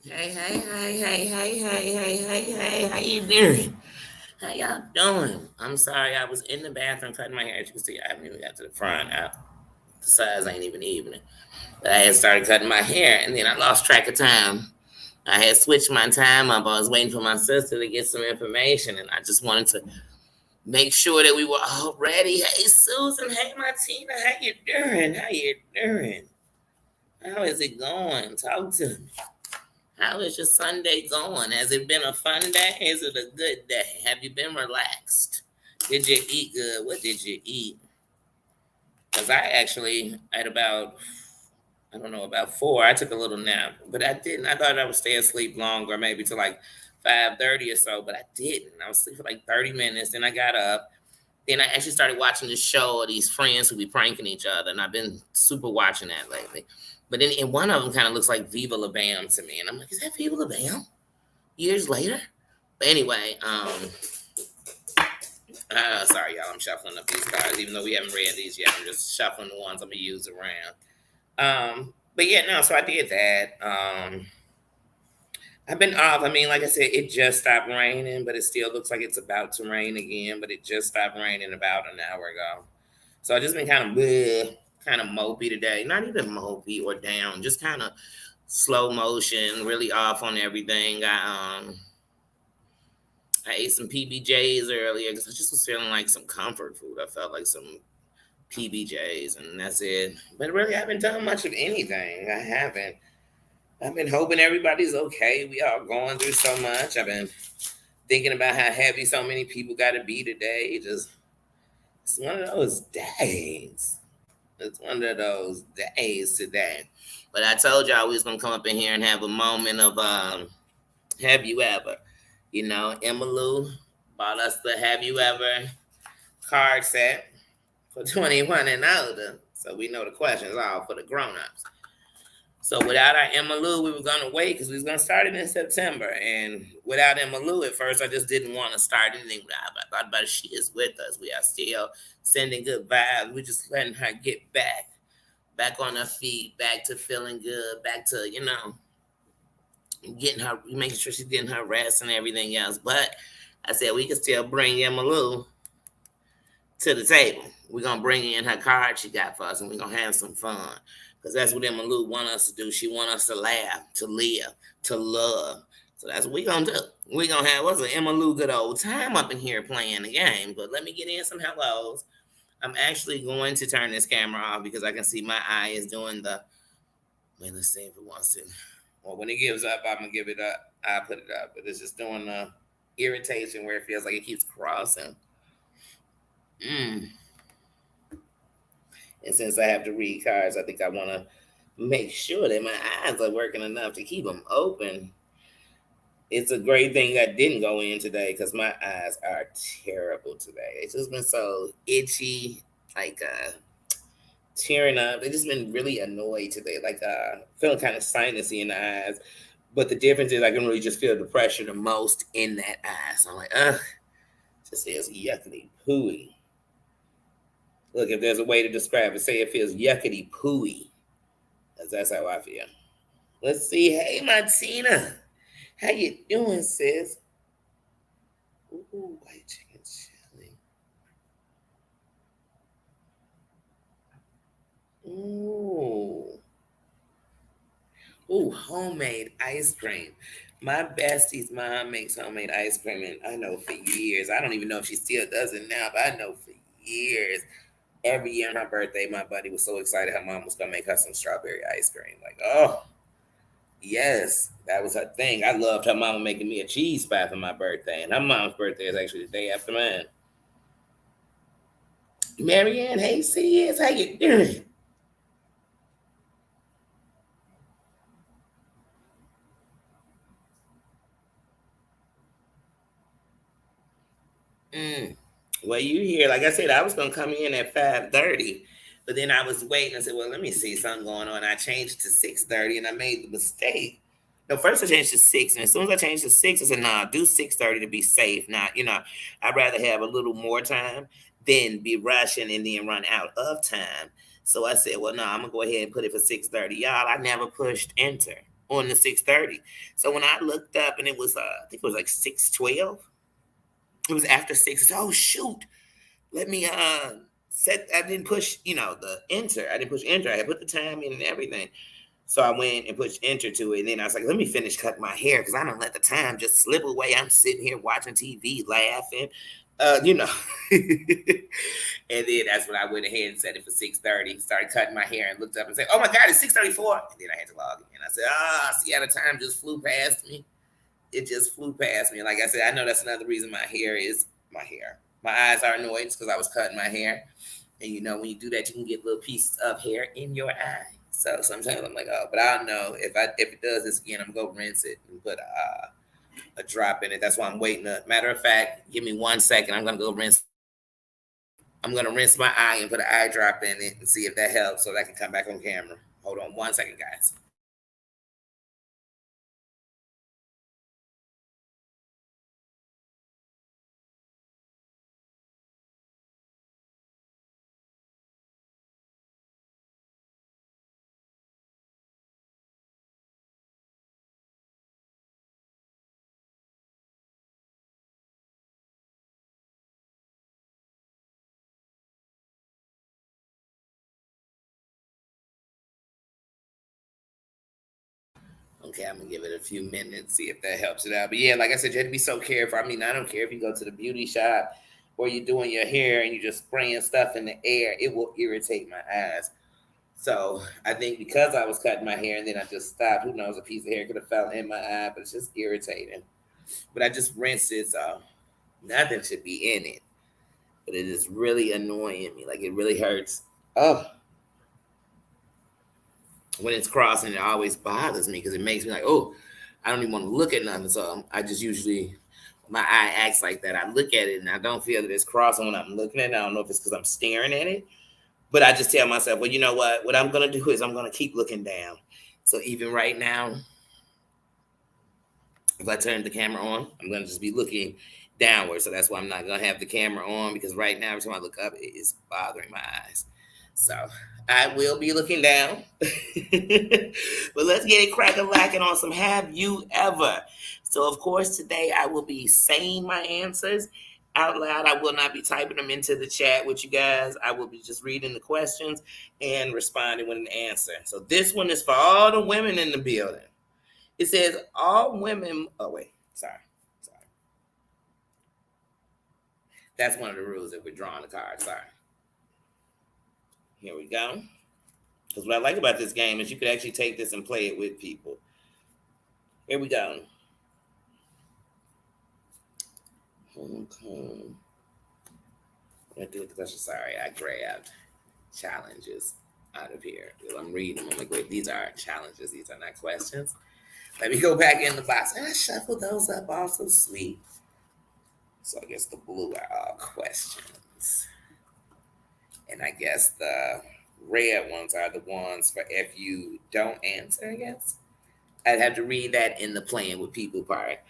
Hey, how you doing? How y'all doing? I'm sorry, I was in the bathroom cutting my hair. As you can see, I haven't even got to the front. The size ain't even evening. But I had started cutting my hair, and then I lost track of time. I had switched my time up. I was waiting for my sister to get some information, and I just wanted to make sure that we were all ready. Hey, Susan. Hey, Martina. How you doing? How you doing? How is it going? Talk to me. How is your Sunday going? Has it been a fun day? Is it a good day? Have you been relaxed? Did you eat good? What did you eat? Because I actually, at about, I don't know, about 4, I took a little nap, but I didn't. I thought I would stay asleep longer, maybe to like 5:30 or so, but I didn't. I was asleep for like 30 minutes. Then I got up. Then I actually started watching this show of these friends who be pranking each other, and I've been super watching that lately. But then, and one of them kind of looks like Viva La Bam to me, and I'm like, is that Viva La Bam? Years later. But anyway, sorry y'all, I'm shuffling up these cards, even though we haven't read these yet. I'm just shuffling the ones I'm gonna use around. But yeah, no, so I did that. I've been off. I mean, like I said, it just stopped raining, but it still looks like it's about to rain again. But it just stopped raining about an hour ago. So I just been kind of bleh, kind of mopey today. Not even mopey or down, just kind of slow motion, really off on everything. I ate some PBJs earlier because I just was feeling like some comfort food. I felt like some PBJs, and that's it. But really, I haven't done much of anything. I haven't. I've been hoping everybody's okay. We all going through so much. I've been thinking about how heavy so many people got to be today. Just it's one of those days. It's one of those days today. But I told y'all we was gonna come up in here and have a moment of have you ever? You know, Emma Lou bought us the Have You Ever card set for 21 and older. So we know the questions are for the grown-ups. So without our Emma Lou, we were gonna wait because we was gonna start it in September. And without Emma Lou at first, I just didn't want to start anything without her. I thought about it, she is with us. We are still sending good vibes. We're just letting her get back on her feet, back to feeling good, back to, getting her, making sure she's getting her rest and everything else. But I said we can still bring Emma Lou to the table. We're gonna bring in her card she got for us, and we're gonna have some fun. Cause that's what Emma Lou want us to do. She want us to laugh, to live, to love. So that's what we gonna do. We gonna have what's an Emma Lou good old time up in here playing the game. But let me get in some hellos. I'm actually going to turn this camera off because I can see my eye is doing the. Wait, let's see if it wants to. Well, when it gives up, I'm gonna give it up. I put it up, but it's just doing the irritation where it feels like it keeps crossing. Mm. And since I have to read cards, I think I want to make sure that my eyes are working enough to keep them open. It's a great thing I didn't go in today because my eyes are terrible today. It's just been so itchy, like tearing up. They've just been really annoyed today, like feeling kind of sinusy in the eyes. But the difference is I can really just feel the pressure the most in that eye. So I'm like, ugh, just feels yuckity pooey. Look, if there's a way to describe it, say it feels yuckity pooey. That's how I feel. Let's see. Hey, Martina. How you doing, sis? Ooh, white chicken chili. Ooh. Ooh, homemade ice cream. My bestie's mom makes homemade ice cream, and I know for years. I don't even know if she still does it now, but I know for years. Every year on her birthday, my buddy was so excited her mom was gonna make her some strawberry ice cream. Like, oh, yes, that was her thing. I loved her mama making me a cheese pie for my birthday, and her mom's birthday is actually the day after mine. Marianne, hey sis, how you doing? Mm. Well, you here? Like I said, I was gonna come in at 5:30, but then I was waiting. I said, "Well, let me see something going on." I changed to 6:30, and I made the mistake. No, first I changed to 6, and as soon as I changed to 6, I said, "Nah, do 6:30 to be safe." Not, I'd rather have a little more time than be rushing and then run out of time. So I said, "Well, no, I'm gonna go ahead and put it for 6:30." Y'all, I never pushed enter on the 6:30. So when I looked up and it was I think it was like 6:12. It was after six. Oh shoot. Let me set I didn't push, the enter. I didn't push enter. I had put the time in and everything. So I went and pushed enter to it. And then I was like, let me finish cutting my hair because I don't let the time just slip away. I'm sitting here watching TV, laughing. You know. And then that's when I went ahead and set it for 6:30. Started cutting my hair and looked up and said, oh my God, it's 6:34. And then I had to log in. I said, see how the time just flew past me? It just flew past me. And like I said, I know that's another reason my hair is my hair. My eyes are annoyed because I was cutting my hair. And when you do that, you can get little pieces of hair in your eye. So sometimes I'm like, oh, but I don't know if it does this again, I'm gonna go rinse it and put a drop in it. That's why I'm waiting. Matter of fact, give me 1 second. I'm gonna go rinse. I'm gonna rinse my eye and put an eye drop in it and see if that helps, so that I can come back on camera. Hold on 1 second, guys. Okay, I'm gonna give it a few minutes, see if that helps it out. But yeah, like I said, you have to be so careful. I mean, I don't care if you go to the beauty shop or you're doing your hair and you're just spraying stuff in the air, it will irritate my eyes. So I think because I was cutting my hair and then I just stopped, who knows, a piece of hair could have fell in my eye, but it's just irritating. But I just rinsed it, so nothing should be in it. But it is really annoying me. Like it really hurts. Oh, when it's crossing, it always bothers me because it makes me like, oh, I don't even want to look at nothing. So I just usually, my eye acts like that. I look at it and I don't feel that it's crossing when I'm looking at it. I don't know if it's because I'm staring at it, but I just tell myself, well, you know what? What I'm going to do is I'm going to keep looking down. So even right now, if I turn the camera on, I'm going to just be looking downward. So that's why I'm not going to have the camera on because right now, every time I look up, it is bothering my eyes. So I will be looking down. But let's get it cracking lacking on some have you ever. So of course today I will be saying my answers out loud. I will not be typing them into the chat with you guys. I will be just reading the questions and responding with an answer. So this one is for all the women in the building. It says all women. Oh wait, sorry. That's one of the rules if we're drawing the card. Sorry. Here we go. Because what I like about this game is you could actually take this and play it with people. Here we go. Okay. Sorry, I grabbed challenges out of here. I'm reading them. I'm like, wait, these are challenges. These are not questions. Let me go back in the box. And I shuffled those up also sweet. So I guess the blue are all questions. And I guess the red ones are the ones for if you don't answer, I guess. I'd have to read that in the playing with people part.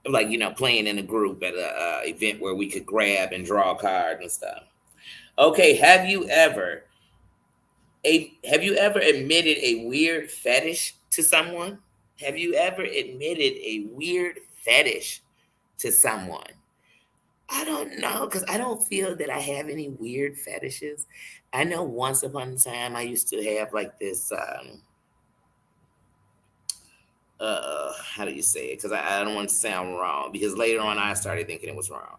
Like, playing in a group at a event where we could grab and draw cards and stuff. Okay, have you ever admitted a weird fetish to someone? Have you ever admitted a weird fetish to someone? I don't know because I don't feel that I have any weird fetishes. I know once upon a time I used to have like this how do you say it? Because I don't want to sound wrong because later on I started thinking it was wrong.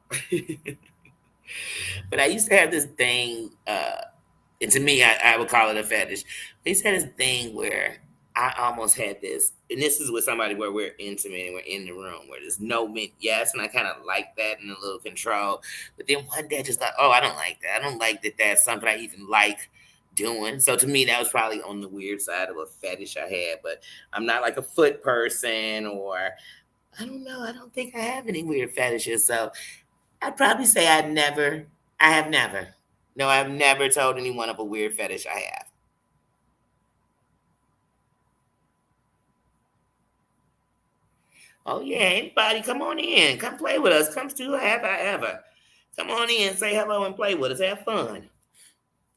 But I used to have this thing, and to me, I would call it a fetish. I used to have this thing where I almost had this, and this is with somebody where we're intimate and we're in the room where there's no yes, and I kind of like that and a little control. But then one day I just thought, oh, I don't like that. I don't like that that's something I even like doing. So to me, that was probably on the weird side of a fetish I had. But I'm not like a foot person or I don't know. I don't think I have any weird fetishes. So I'd probably say I have never. No, I've never told anyone of a weird fetish I have. Oh yeah, anybody come on in. Come play with us. Come to Have I Ever. Come on in, say hello and play with us. Have fun.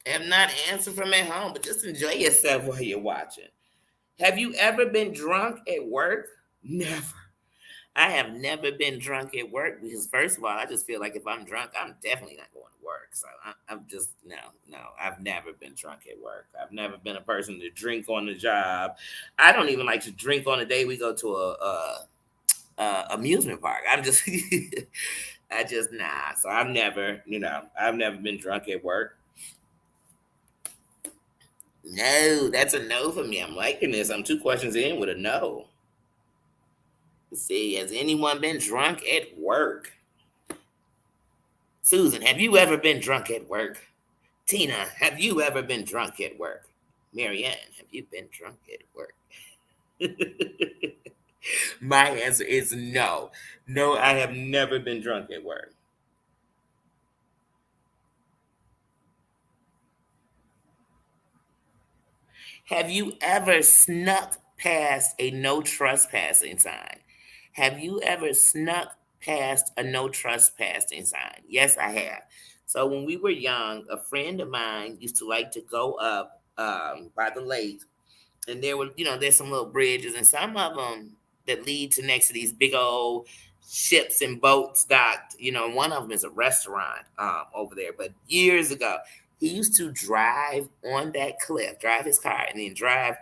Have not answered from at home, but just enjoy yourself while you're watching. Have you ever been drunk at work? Never. I have never been drunk at work because, first of all, I just feel like if I'm drunk, I'm definitely not going to work. So I'm just, no, no, I've never been drunk at work. I've never been a person to drink on the job. I don't even like to drink on the day we go to a amusement park. I'm just, I just, nah. So I've never been drunk at work. No, that's a no for me. I'm liking this. I'm 2 questions in with a no. Let's see, has anyone been drunk at work? Susan, have you ever been drunk at work? Tina, have you ever been drunk at work? Marianne, have you been drunk at work? My answer is no. No, I have never been drunk at work. Have you ever snuck past a no trespassing sign? Have you ever snuck past a no trespassing sign? Yes, I have. So when we were young, a friend of mine used to like to go up by the lake, and there were, there's some little bridges, and some of them that lead to next to these big old ships and boats docked. One of them is a restaurant over there. But years ago, he used to drive on that cliff, drive his car, and then drive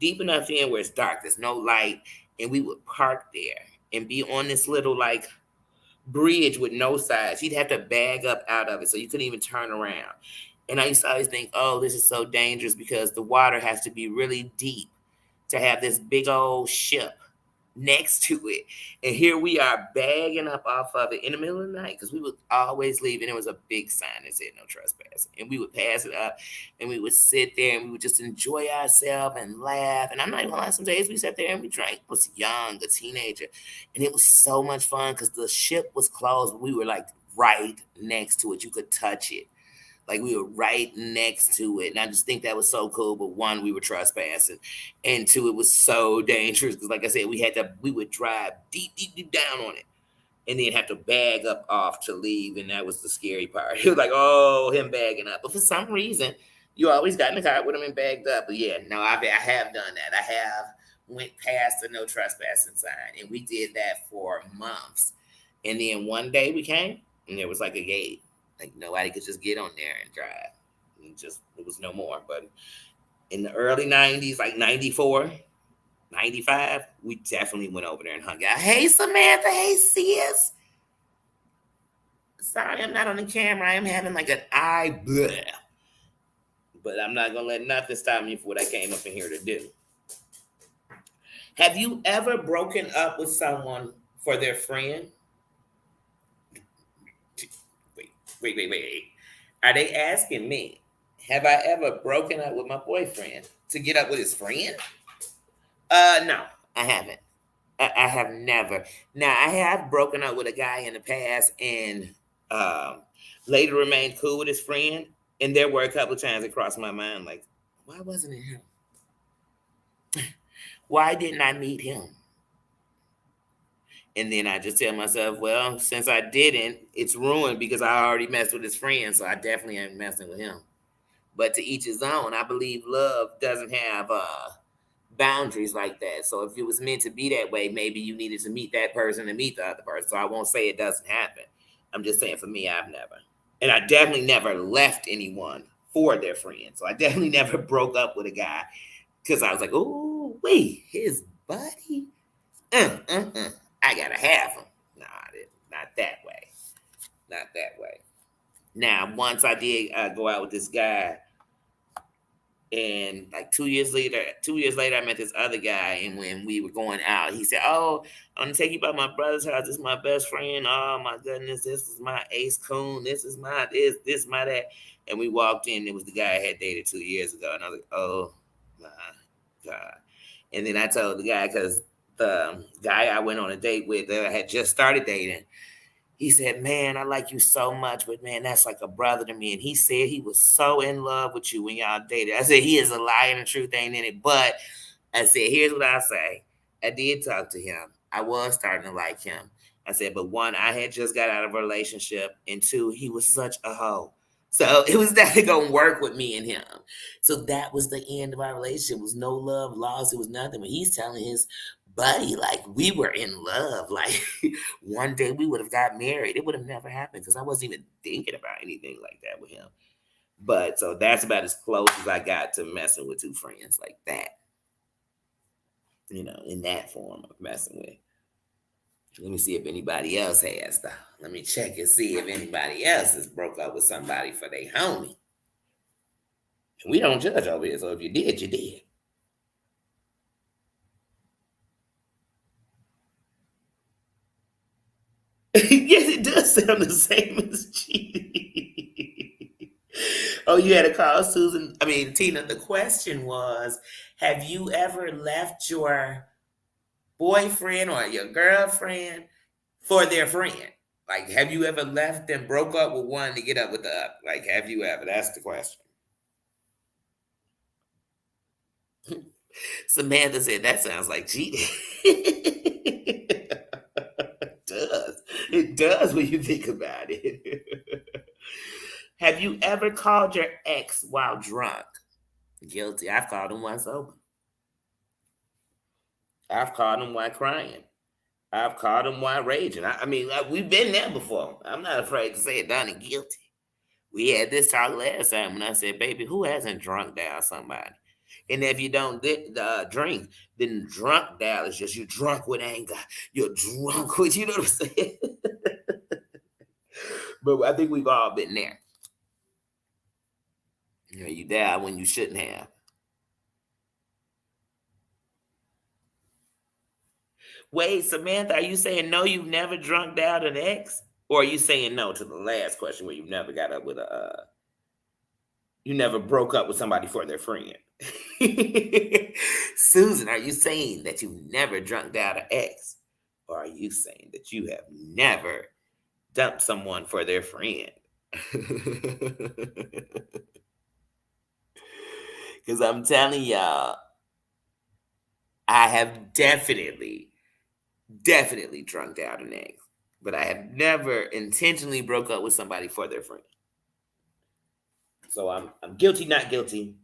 deep enough in where it's dark, there's no light, and we would park there and be on this little like bridge with no sides. You'd have to bag up out of it, so you couldn't even turn around. And I used to always think, oh, this is so dangerous because the water has to be really deep to have this big old ship next to it. And here we are bagging up off of it in the middle of the night because we would always leave, and there was a big sign that said no trespassing. And we would pass it up, and we would sit there and we would just enjoy ourselves and laugh. And I'm not even gonna lie, some days we sat there and we drank. I was young, a teenager, and it was so much fun because the ship was closed, but we were like right next to it. You could touch it. Like we were right next to it. And I just think that was so cool. But one, we were trespassing. And two, it was so dangerous. Because like I said, we would drive deep, deep, deep down on it. And then have to bag up off to leave. And that was the scary part. It was like, oh, him bagging up. But for some reason, you always got in the car with him and bagged up. But yeah, no, I have done that. I have went past the no trespassing sign. And we did that for months. And then one day we came and there was like a gate. Like nobody could just get on there and drive. It was no more. But in the early 90s, like 94, 95, we definitely went over there and hung out. Hey, Samantha. Hey, sis. Sorry, I'm not on the camera. I am having like an eye bleh. But I'm not going to let nothing stop me for what I came up in here to do. Have you ever broken up with someone for their friend? Wait. Are they asking me, have I ever broken up with my boyfriend to get up with his friend? No, I haven't. I have never. Now, I have broken up with a guy in the past and later remained cool with his friend. And there were a couple of times it crossed my mind, like, why wasn't it him? Why didn't I meet him? And then I just tell myself, well, since I didn't, it's ruined because I already messed with his friend. So I definitely ain't messing with him. But to each his own. I believe love doesn't have boundaries like that. So if it was meant to be that way, maybe you needed to meet that person and meet the other person. So I won't say it doesn't happen. I'm just saying for me, I've never. And I definitely never left anyone for their friend. So I definitely never broke up with a guy because I was like, oh, wait, his buddy? I gotta have him. Nah, not that way. Not that way. Now, once I did go out with this guy, and like 2 years later, I met this other guy, and when we were going out, he said, "Oh, I'm gonna take you by my brother's house. This is my best friend. Oh my goodness, this is my ace coon. This is my this my that." And we walked in. It was the guy I had dated 2 years ago, and I was like, "Oh my god!" And then I told the guy because the guy I went on a date with that I had just started dating. He said, "Man, I like you so much, but man, that's like a brother to me." And he said he was so in love with you when y'all dated. I said, he is a liar and the truth ain't in it. But I said, here's what I say. I did talk to him. I was starting to like him. I said, but one, I had just got out of a relationship. And two, he was such a hoe. So it was never gonna work with me and him. So that was the end of our relationship. It was no love lost. It was nothing. But he's telling his buddy like we were in love. Like one day we would have got married. It would have never happened because I wasn't even thinking about anything like that with him. But so that's about as close as I got to messing with two friends like that. In that form of messing with. Let me see if anybody else has though. Let me check and see if anybody else has broke up with somebody for their homie. We don't judge over here, so if you did, you did. Yes, it does sound the same as cheating. Oh, you had to call Susan. I mean, Tina, the question was, have you ever left your boyfriend or your girlfriend for their friend? Like, have you ever left and broke up with one to get up with the other? Like, have you ever? That's the question. Samantha said, that sounds like cheating. It does. It does when you think about it. Have you ever called your ex while drunk? Guilty. I've called him while sober. I've called him while crying. I've called him while raging. I mean, we've been there before. I'm not afraid to say it, done and guilty. We had this talk last time when I said, baby, who hasn't drunk down somebody? And if you don't drink, then drunk down is just you're drunk with anger. You're drunk with, you know what I'm saying? But I think we've all been there. You die when you shouldn't have. Wait, Samantha, are you saying no, you've never drunk down an ex? Or are you saying no to the last question where you never got up with you never broke up with somebody for their friend? Susan, are you saying that you've never drunk down an ex? Or are you saying that you have never dumped someone for their friend? Because I'm telling y'all, I have definitely drunk down an ex, but I have never intentionally broke up with somebody for their friend. So I'm guilty, not guilty.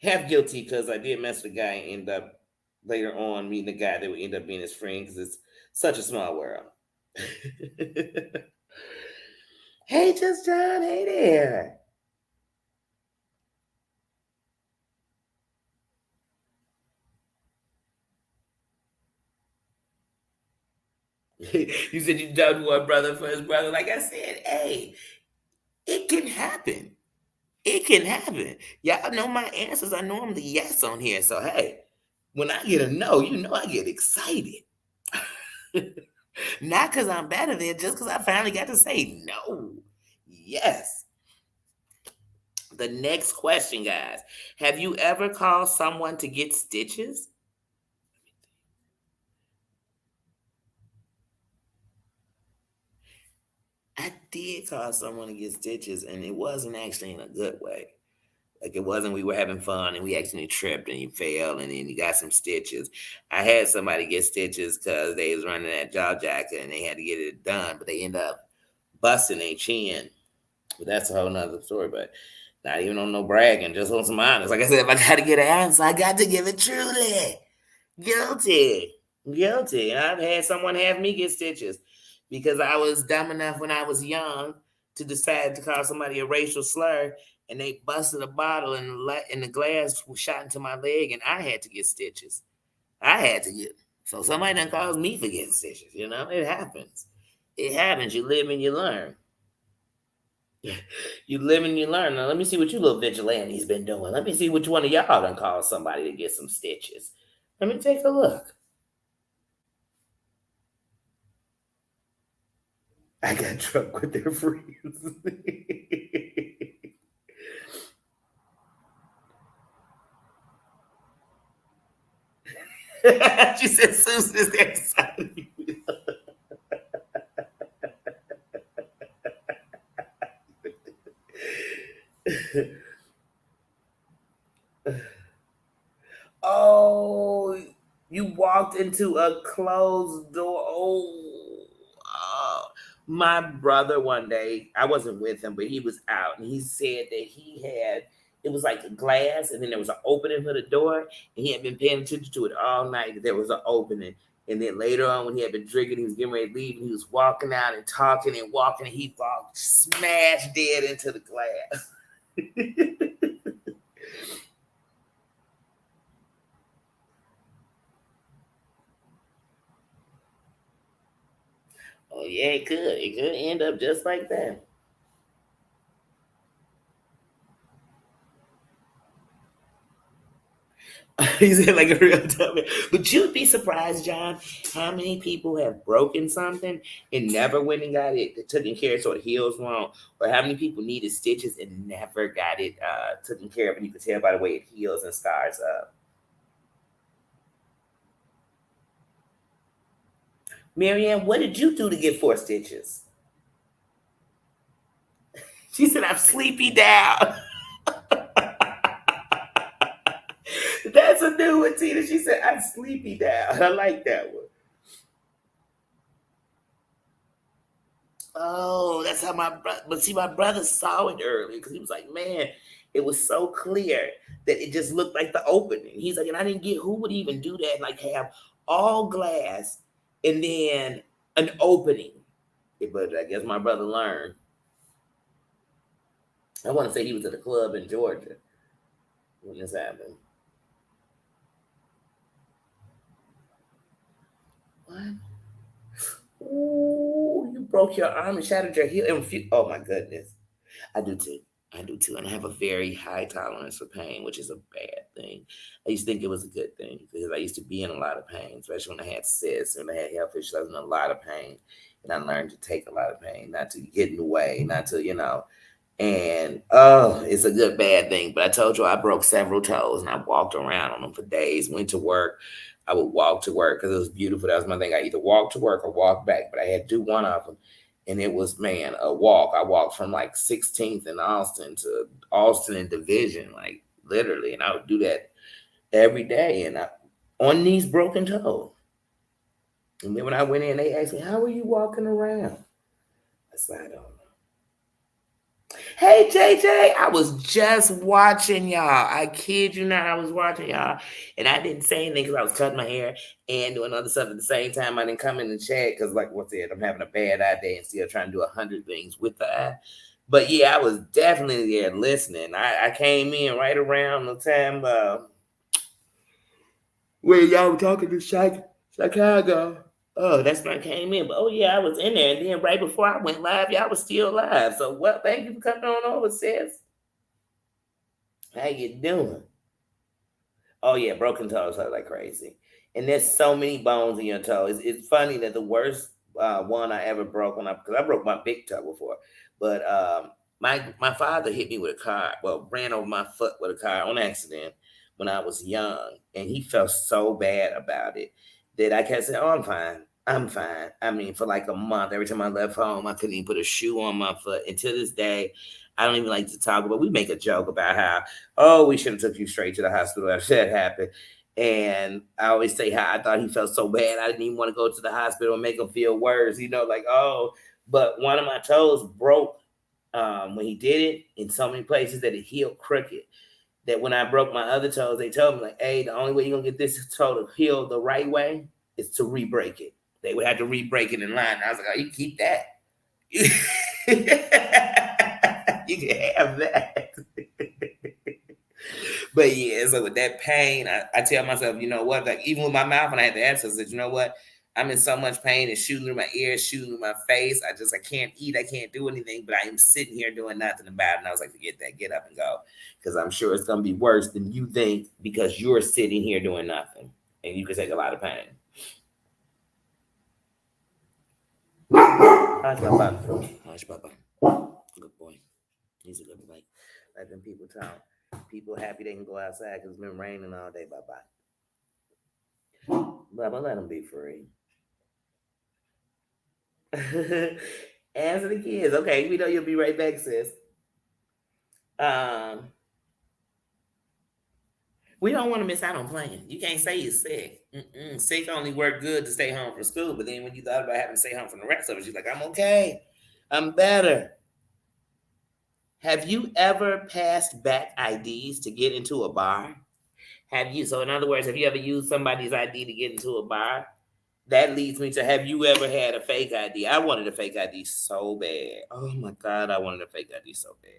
Half guilty because I did mess with a guy and end up later on meeting a guy that would end up being his friend because it's such a small world. Hey, Just John, hey there. You said you dubbed one brother for his brother. Like I said, hey, it can happen. It can happen. Y'all know my answers are normally yes on here. So hey, when I get a no, I get excited. Not because I'm better than, just because I finally got to say no. Yes. The next question, guys. Have you ever called someone to get stitches? I did call someone to get stitches, and it wasn't actually in a good way. Like it wasn't we were having fun and we actually tripped and you fell and then you got some stitches. I had somebody get stitches because they was running that jaw jacket and they had to get it done, but they end up busting their chin. But that's a whole nother story. But not even on no bragging, just on some honest. Like I said, if I got to get an answer, I got to give it truly. Guilty. Guilty. And I've had someone have me get stitches because I was dumb enough when I was young to decide to call somebody a racial slur and they busted a bottle and the glass was shot into my leg and I had to get stitches. I had to get. So somebody done calls me for getting stitches. It happens. It happens. You live and you learn. You live and you learn. Now let me see what you little vigilantes been doing. Let me see which one of y'all done called somebody to get some stitches. Let me take a look. I got drunk with their friends. She said Susan is excited. Oh, you walked into a closed door. Oh, My brother one day, I wasn't with him, but he was out and he said that he had it was like a glass and then there was an opening for the door and he had been paying attention to it all night. There was an opening. And then later on when he had been drinking, he was getting ready to leave and he was walking out and talking and walking and he walked smashed dead into the glass. Oh yeah, it could. It could end up just like that. He said like a real dummy. But you'd be surprised, John, how many people have broken something and never went and got it taken care of so it heals wrong, or how many people needed stitches and never got it taken care of, and you can tell by the way it heals and scars up. Marianne, what did you do to get 4 stitches? She said, "I'm sleepy now." That's a new one, Tina. She said, "I'm sleepy now." I like that one. Oh, that's how my brother. But see, my brother saw it early because he was like, "Man, it was so clear that it just looked like the opening." He's like, and I didn't get who would even do that, like have all glass and then an opening. But I guess my brother learned. I want to say he was at a club in Georgia when this happened. What? Ooh, you broke your arm and shattered your heel. Oh my goodness. I do too. I do too. And I have a very high tolerance for pain, which is a bad thing. I used to think it was a good thing because I used to be in a lot of pain, especially when I had cysts and I had health issues. I was in a lot of pain. And I learned to take a lot of pain, not to get in the way, not to, and oh, it's a good bad thing. But I told you I broke several toes and I walked around on them for days, went to work. I would walk to work because it was beautiful. That was my thing. I either walk to work or walk back, but I had to do one of them. And it was, man, a walk. I walked from like 16th in Austin to Austin and Division, like literally. And I would do that every day. And on these broken toes. And then when I went in, they asked me, "How are you walking around?" I said, "I don't know." Hey JJ, I was just watching y'all. I kid you not, I was watching y'all, and I didn't say anything because I was cutting my hair and doing other stuff at the same time. I didn't come in the chat because, like what's it? I'm having a bad eye day and still trying to do 100 things with the eye. But yeah, I was definitely there listening. I came in right around the time where y'all were talking to Chicago. Oh, that's when I came in. But oh yeah, I was in there. And then right before I went live, y'all was still live. So well, thank you for coming on over, sis. How you doing? Oh yeah, broken toes hurt like crazy. And there's so many bones in your toe. It's funny that the worst one I ever broke because I broke my big toe before, but my father hit me with a car. Well, ran over my foot with a car on accident when I was young, and he felt so bad about it that I kept saying, "Oh, I'm fine. I'm fine." I mean, for like a month, every time I left home, I couldn't even put a shoe on my foot. And to this day, I don't even like to talk about. We make a joke about how, "Oh, we should have took you straight to the hospital after that happened." And I always say how I thought he felt so bad. I didn't even want to go to the hospital and make him feel worse, like, oh, but one of my toes broke when he did it in so many places that it healed crooked. That when I broke my other toes, they told me, like, hey, the only way you're going to get this toe to heal the right way is to re break it. They would have to re break it in line. I was like, oh, you keep that. You can have that. But yeah, so with that pain, I tell myself, you know what? Like even with my mouth, when I had the abscess, I said, you know what? I'm in so much pain. It's shooting through my ears, shooting through my face. I can't eat. I can't do anything. But I am sitting here doing nothing about it. And I was like, forget that. Get up and go. Because I'm sure it's going to be worse than you think because you're sitting here doing nothing. And you can take a lot of pain. Hush, Papa. Hush, Papa. Good boy. He's a good boy. Let them people talk. People happy they can go outside because it's been raining all day. Bye bye. Baba, let them be free. Answer the kids. Okay, we know you'll be right back, sis. Um, We don't want to miss out on playing. You can't say you're sick. Sick only work good to stay home from school, but then when you thought about having to stay home from the rest of it, you're like, I'm okay. I'm better. Have you ever passed back IDs to get into a bar? Have you? So, in other words, have you ever used somebody's ID to get into a bar? That leads me to, have you ever had a fake ID? I wanted a fake ID so bad. Oh my God, I wanted a fake ID so bad.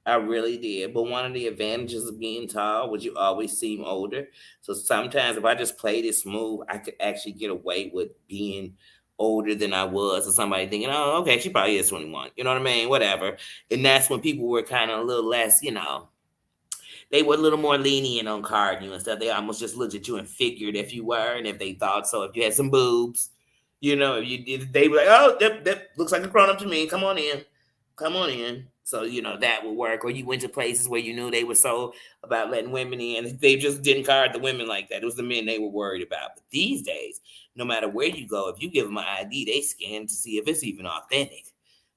I really did. But one of the advantages of being tall was you always seem older. So sometimes if I just played it smooth, I could actually get away with being older than I was. Or somebody thinking, oh, okay, she probably is 21. You know what I mean? Whatever. And that's when people were kind of a little less, they were a little more lenient on carding you and stuff. They almost just looked at you and figured if you were, and if they thought so, if you had some boobs, if you did, they were like, oh, that looks like a grown up to me. Come on in. So that would work. Or you went to places where you knew they were so about letting women in, they just didn't card the women like that. It was the men they were worried about. But these days, no matter where you go, if you give them an ID, they scan to see if it's even authentic.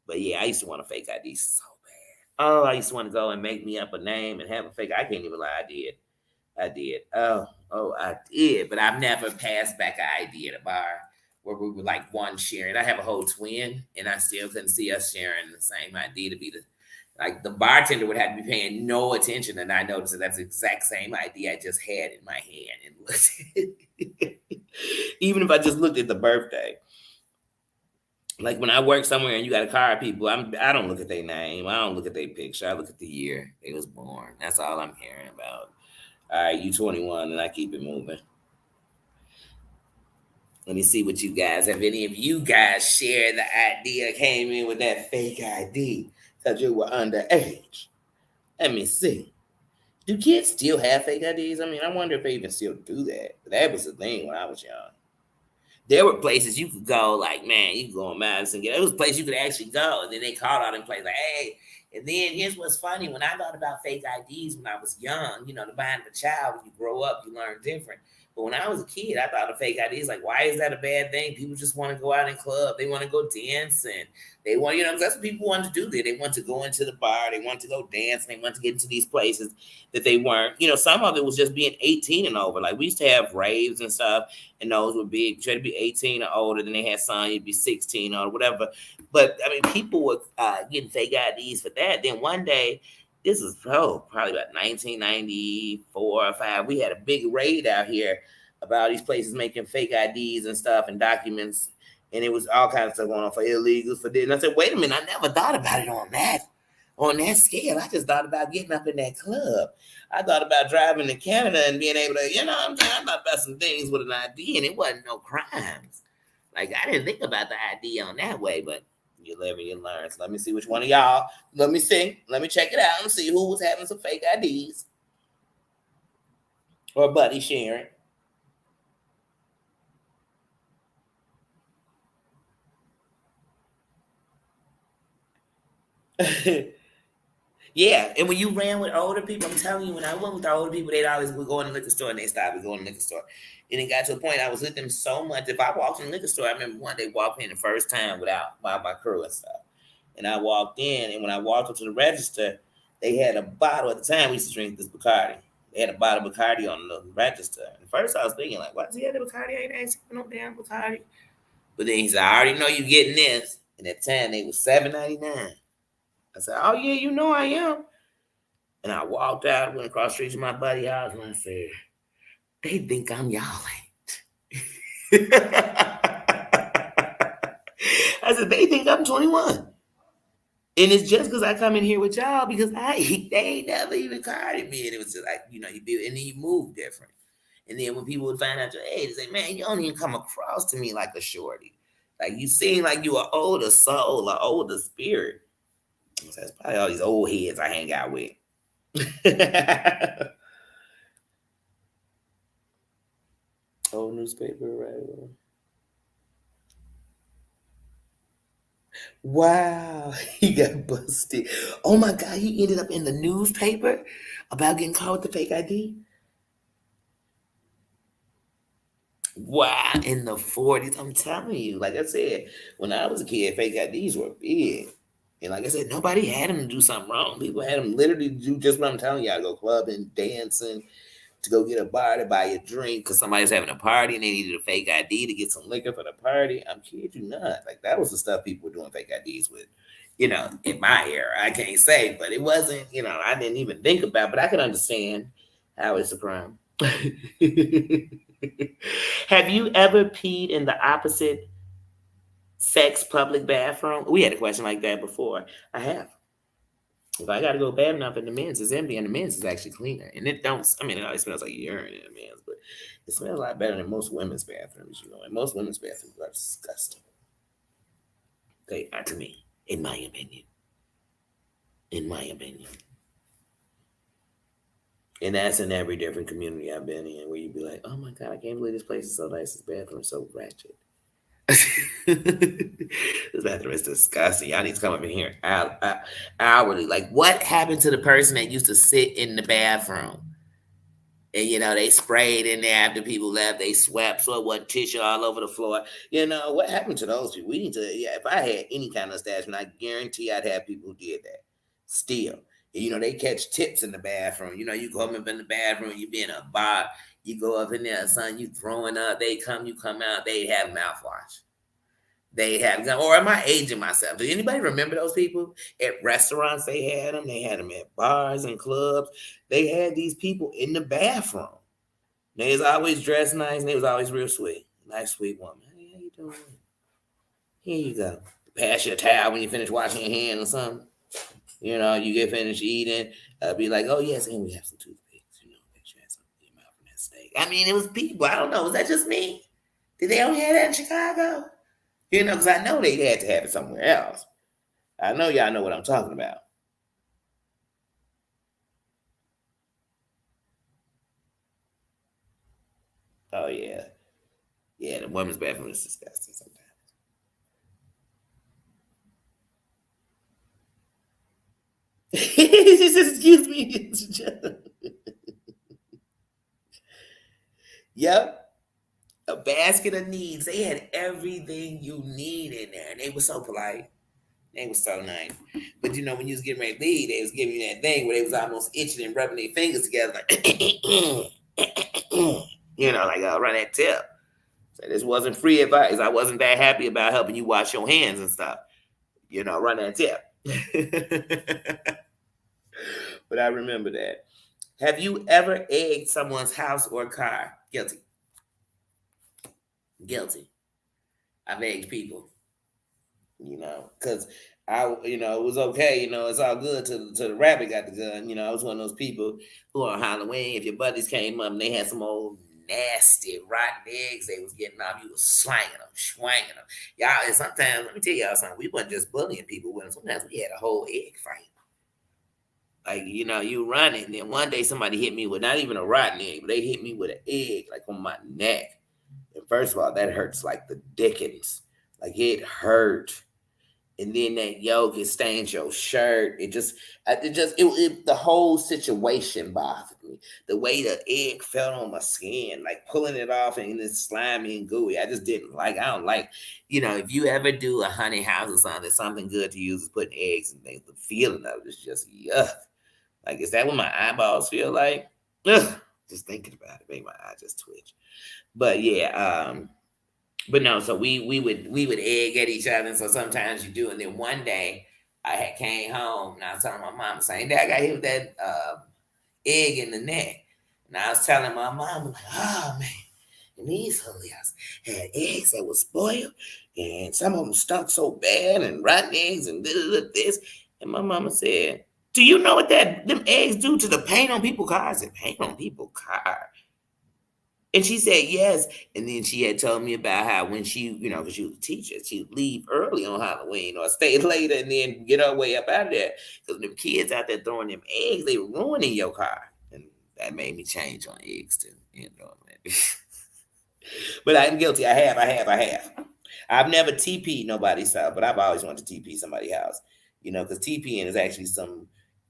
But yeah, I used to want a fake ID so bad. Oh, I used to want to go and make me up a name and have a fake. I can't even lie. I did. I did. I did. But I've never passed back an ID at a bar where we were like one sharing. I have a whole twin, and I still couldn't see us sharing the same ID to be the bartender would have to be paying no attention, and I noticed that that's the exact same ID I just had in my hand. And even if I just looked at the birthday. Like when I work somewhere and you got to card people, I don't look at their name. I don't look at their picture. I look at the year they was born. That's all I'm hearing about. All right, you 21, and I keep it moving. Let me see what you guys, have any of you guys shared the idea, came in with that fake ID because you were underage? Let me see. Do kids still have fake IDs? I mean, I wonder if they even still do that. That was the thing when I was young. There were places you could go, like, man, you could go on Madison. There was places you could actually go, and then they called out in place like, hey. And then here's what's funny: when I thought about fake IDs when I was young, the mind of a child, when you grow up, you learn different. But when I was a kid, I thought of fake IDs like, why is that a bad thing? People just want to go out and club. They want to go dance, and they want, 'cause that's what people want to do there. They want to go into the bar. They want to go dance. And they want to get into these places that they weren't. Some of it was just being 18 and over. Like we used to have raves and stuff, and those would be, try to be 18 or older. Then they had some, you'd be 16 or whatever. But I mean, people were getting fake IDs for that. Then one day, this was probably about 1994 or 5. We had a big raid out here about these places making fake IDs and stuff and documents, and it was all kinds of stuff going on for illegals for this. And I said, wait a minute, I never thought about it on that scale. I just thought about getting up in that club. I thought about driving to Canada and being able to, I'm saying, I thought about some things with an ID, and it wasn't no crimes. Like I didn't think about the ID on that way, but you live and you learn. So let me see which one of y'all. Let me see. Let me check it out and see who was having some fake IDs. Or buddy sharing. Yeah, and when you ran with older people, I'm telling you, when I went with the older people, they'd always would go in the liquor store and they stopped going to the liquor store. And it got to a point I was with them so much. If I walked in the liquor store, I remember one day walking in the first time without my crew and stuff. And I walked in, and when I walked up to the register, they had a bottle. At the time, we used to drink this Bacardi. They had a bottle of Bacardi on the register. And first, I was thinking, like, why does he have the Bacardi? I ain't asking for no damn Bacardi. But then he said, I already know you getting this. And at the time, they was $7.99. I said, oh, yeah, I am. And I walked out, went across the street to my buddy's house, and I said, they think I'm y'all ain't. I said, they think I'm 21. And it's just because I come in here with y'all because they ain't never even carded me. And it was just like, and then you move different. And then when people would find out your age, they say, man, you don't even come across to me like a shorty. Like you seem like you an older soul, an older spirit. So that's probably all these old heads I hang out with. Old newspaper, right? Wow, he got busted. Oh my God, he ended up in the newspaper about getting caught with the fake ID. Wow, in the 40s. I'm telling you, like I said, when I was a kid, fake IDs were big. And like I said, nobody had him do something wrong. People had him literally do just what I'm telling y'all, go clubbing, dancing, to go get a bar to buy a drink because somebody's having a party and they needed a fake ID to get some liquor for the party. I'm kidding you not. Like that was the stuff people were doing fake IDs with. In my era, I can't say, but it wasn't. I didn't even think about, but I could understand how it's a crime. Have you ever peed in the opposite sex public bathroom? We had a question like that before. I have. If I gotta go bad enough in the men's, it's empty, and the men's is actually cleaner. And it don't. I mean, it always smells like urine in the men's, but it smells a lot better than most women's bathrooms. And most women's bathrooms are disgusting. They are to me, in my opinion. In my opinion. And that's in every different community I've been in, where you'd be like, "Oh my god, I can't believe this place is so nice. This bathroom is so ratchet." This bathroom is disgusting. Y'all need to come up in here hourly. Like, what happened to the person that used to sit in the bathroom? And they sprayed in there after people left. They swept so it wasn't tissue all over the floor. What happened to those people? We need to. Yeah, if I had any kind of establishment, I guarantee I'd have people who did that. Still, they catch tips in the bathroom. You come up in the bathroom, you be in a bar, you go up in there, son, you throwing up. They come, you come out. They have mouthwash. They have, or am I aging myself? Does anybody remember those people at restaurants? They had them. They had them at bars and clubs. They had these people in the bathroom. They was always dressed nice, and they was always real sweet. Nice, sweet woman. Hey, how you doing? Here you go. Pass your towel when you finish washing your hand or something. You get finished eating. Be like, oh yes, and we have some toothpicks. Make sure you have something in your mouth from that steak. I mean, it was people. I don't know. Was that just me? Did they only have that in Chicago? Because I know they had to have it somewhere else. I know y'all know what I'm talking about. Oh, yeah. Yeah, the women's bathroom is disgusting sometimes. Excuse me. Yep. A basket of needs. They had everything you need in there. And they were so polite. They was so nice. But when you was getting ready to leave, they was giving you that thing where they was almost itching and rubbing their fingers together like run that tip. So this wasn't free advice. I wasn't that happy about helping you wash your hands and stuff. Run that tip. But I remember that. Have you ever egged someone's house or car? Guilty. Guilty. I've egged people. Because it was okay. It's all good till the rabbit got the gun. I was one of those people who on Halloween, if your buddies came up and they had some old nasty rotten eggs they was getting off, you was swinging them, swinging them. Y'all, and sometimes, let me tell y'all something, we wasn't just bullying people with them. Sometimes we had a whole egg fight. Like, you running, and then one day somebody hit me with not even a rotten egg, but they hit me with an egg, like on my neck. And first of all, that hurts like the dickens. Like, it hurt. And then that yolk, it stains your shirt. The whole situation bothered me. The way the egg felt on my skin, like pulling it off and it's slimy and gooey. I just didn't like. I don't like. If you ever do a honey house or something good to use is putting eggs and things. The feeling of it is just yuck. Like, is that what my eyeballs feel like? Ugh. Just thinking about it, make my eye just twitch. But yeah, but no, so we would egg at each other, and so sometimes you do. And then one day I had came home and I was telling my mom, saying, "Dad, I got hit with that egg in the neck." And I was telling my mom, like, "Oh man, and these hoes had eggs that were spoiled, and some of them stunk so bad, and rotten eggs and this." And my mama said, "Do you know what them eggs do to the paint on people's cars?" And paint on people's cars. And she said yes. And then she had told me about how when she, because she was a teacher, she'd leave early on Halloween or stay later and then get her way up out of there. Because them kids out there throwing them eggs, they were ruining your car. And that made me change on eggs too. But I'm guilty. I have. I've never TP'd nobody's house, but I've always wanted to TP somebody's house. Because TPing is actually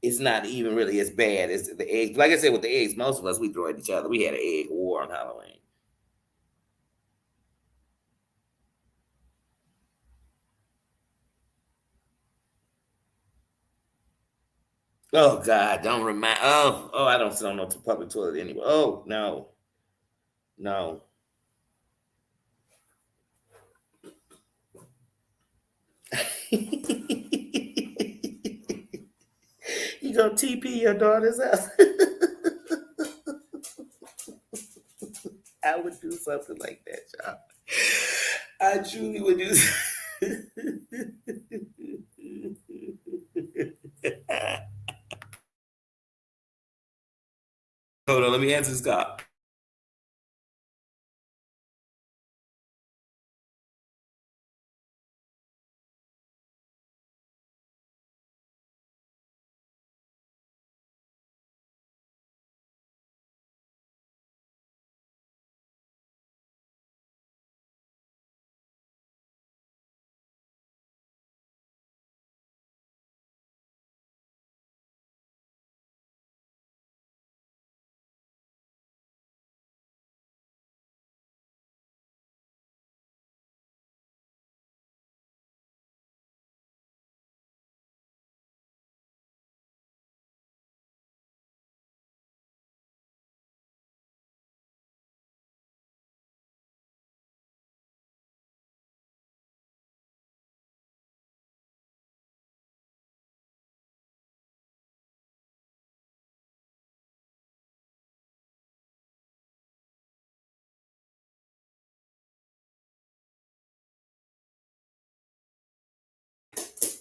it's not even really as bad as the eggs. Like I said, with the eggs, most of us, we throw at each other. We had an egg war on Halloween. Oh God, don't remind. Oh, I don't sit on no public toilet anyway. Oh no, no. You go TP your daughter's house. I would do something like that, y'all. I truly would do. Hold on, let me answer this call.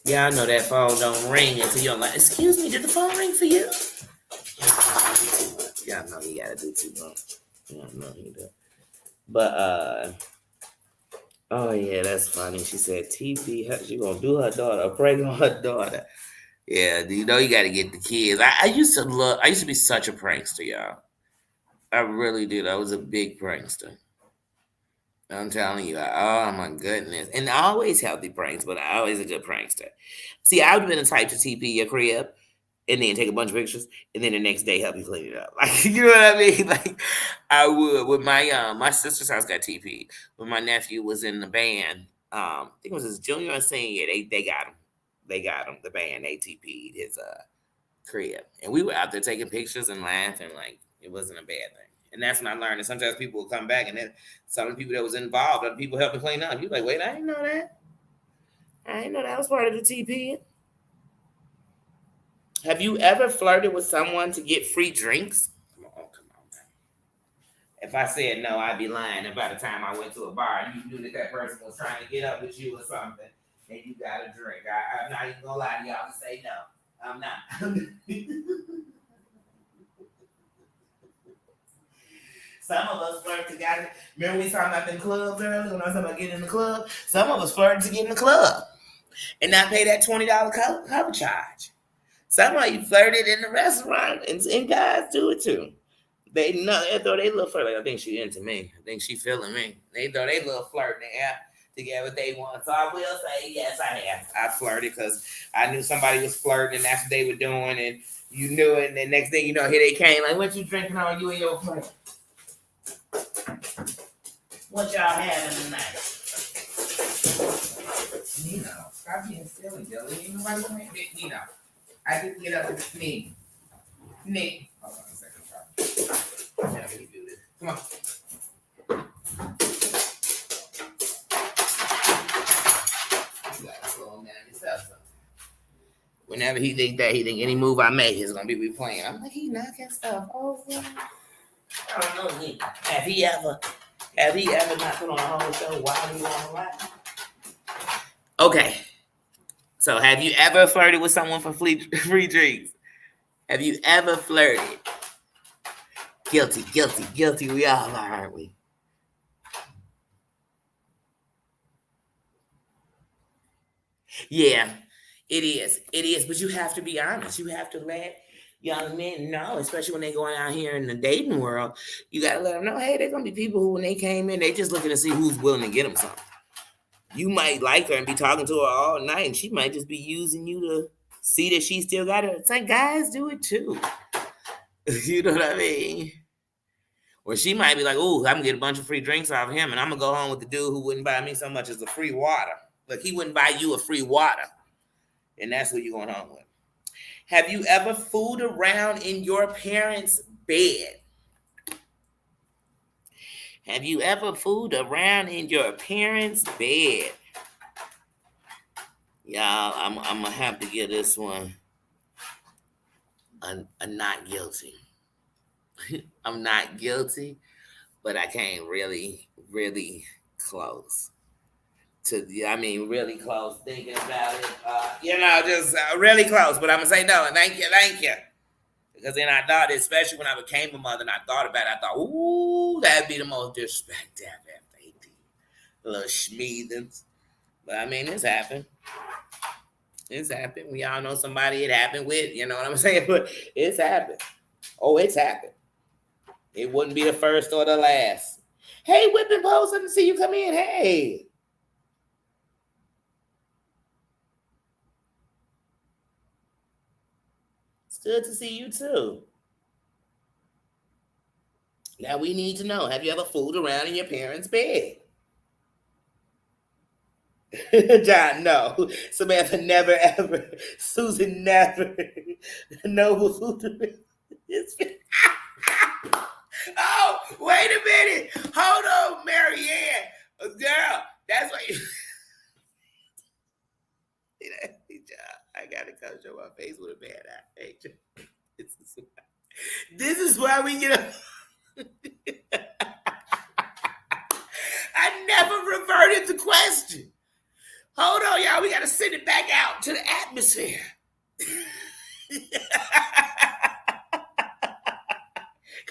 Yeah, I know that phone don't ring until you're like, excuse me, did the phone ring for you? Yeah, I know you gotta do too much. Yeah, I know you do. But oh yeah, that's funny. She said TP her, she gonna do her daughter, prank on her daughter. Yeah, you know you gotta get the kids. I used to be such a prankster, y'all. I really did. I was a big prankster. I'm telling you, oh my goodness. And always healthy pranks, but I always a good prankster. See, I've been the type to TP your crib and then take a bunch of pictures and then the next day help you clean it up. Like you know what I mean? Like I would with my sister's house got TP. When my nephew was in the band, I think it was his junior or senior, they got him. They got him, the band, they TP'd his crib. And we were out there taking pictures and laughing like it wasn't a bad thing. And that's when I learned that sometimes people will come back and then some of the people that was involved, other people helping clean up. You're like, wait, I didn't know that. I didn't know that was part of the TP. Have you ever flirted with someone to get free drinks? Come on, man. If I said no, I'd be lying. And by the time I went to a bar, and you knew that that person was trying to get up with you or something, and you got a drink. I'm not even gonna lie to y'all and say no. I'm not. Some of us flirt to get. Remember we talking about the clubs earlier when I was talking about getting in the club. Some of us flirted to get in the club and not pay that $20 cover charge. Some of you flirted in the restaurant, and guys do it too. They throw they little flirt. Like, I think she into me. I think she feeling me. They throw they little flirt in the air to get what they want. So I will say yes, I have. I flirted because I knew somebody was flirting, and that's what they were doing, and you knew it. And the next thing you know, here they came. Like, what you drinking on? You and your friend? What y'all having tonight? Nino, stop being silly, Billy. Ain't nobody playing with Nino. I didn't get up with me. Nick. Hold on a second. How do you do this? Come on. You gotta slow him down yourself. Whenever he think any move I make is gonna be replaying. I'm like, he knocking stuff over. I don't know. Have he ever not put on a whole show while he on live? Okay. So have you ever flirted with someone for free drinks? Have you ever flirted? Guilty, guilty, guilty. We all are, aren't we? Yeah, it is. It is. But you have to be honest. You have to let young men know, especially when they're going out here in the dating world. You got to let them know, hey, there's going to be people who, when they came in, they just looking to see who's willing to get them something. You might like her and be talking to her all night, and she might just be using you to see that she still got it. It's like guys do it too. You know what I mean? Or she might be like, "Oh, I'm gonna get a bunch of free drinks off of him, and I'm gonna go home with the dude who wouldn't buy me so much as a free water. Like he wouldn't buy you a free water, and that's who you're going home with." Have you ever fooled around in your parents' bed? Have you ever fooled around in your parents' bed? Y'all, I'm gonna have to give this one a not guilty. I'm not guilty, but I came really close to. I mean, really close. Thinking about it, just really close. But I'm gonna say no. Thank you. Because then I thought, especially when I became a mother, and I thought about it, I thought, ooh, that'd be the most disrespect ever. Little schmeethans. But I mean, it's happened. It's happened. We all know somebody it happened with. You know what I'm saying? But it's happened. Oh, it's happened. It wouldn't be the first or the last. Hey, Whipping Post, let me see you come in. Hey. It's good to see you too. Now we need to know, have you ever fooled around in your parents' bed? John, no. Samantha, never ever. Susan, never. Noble fooled around. Oh, wait a minute. Hold on, Marianne. Girl, that's what you. I gotta come show my face with a bad eye. Hey, this is why we get a. I never reverted the question. Hold on, y'all. We gotta send it back out to the atmosphere.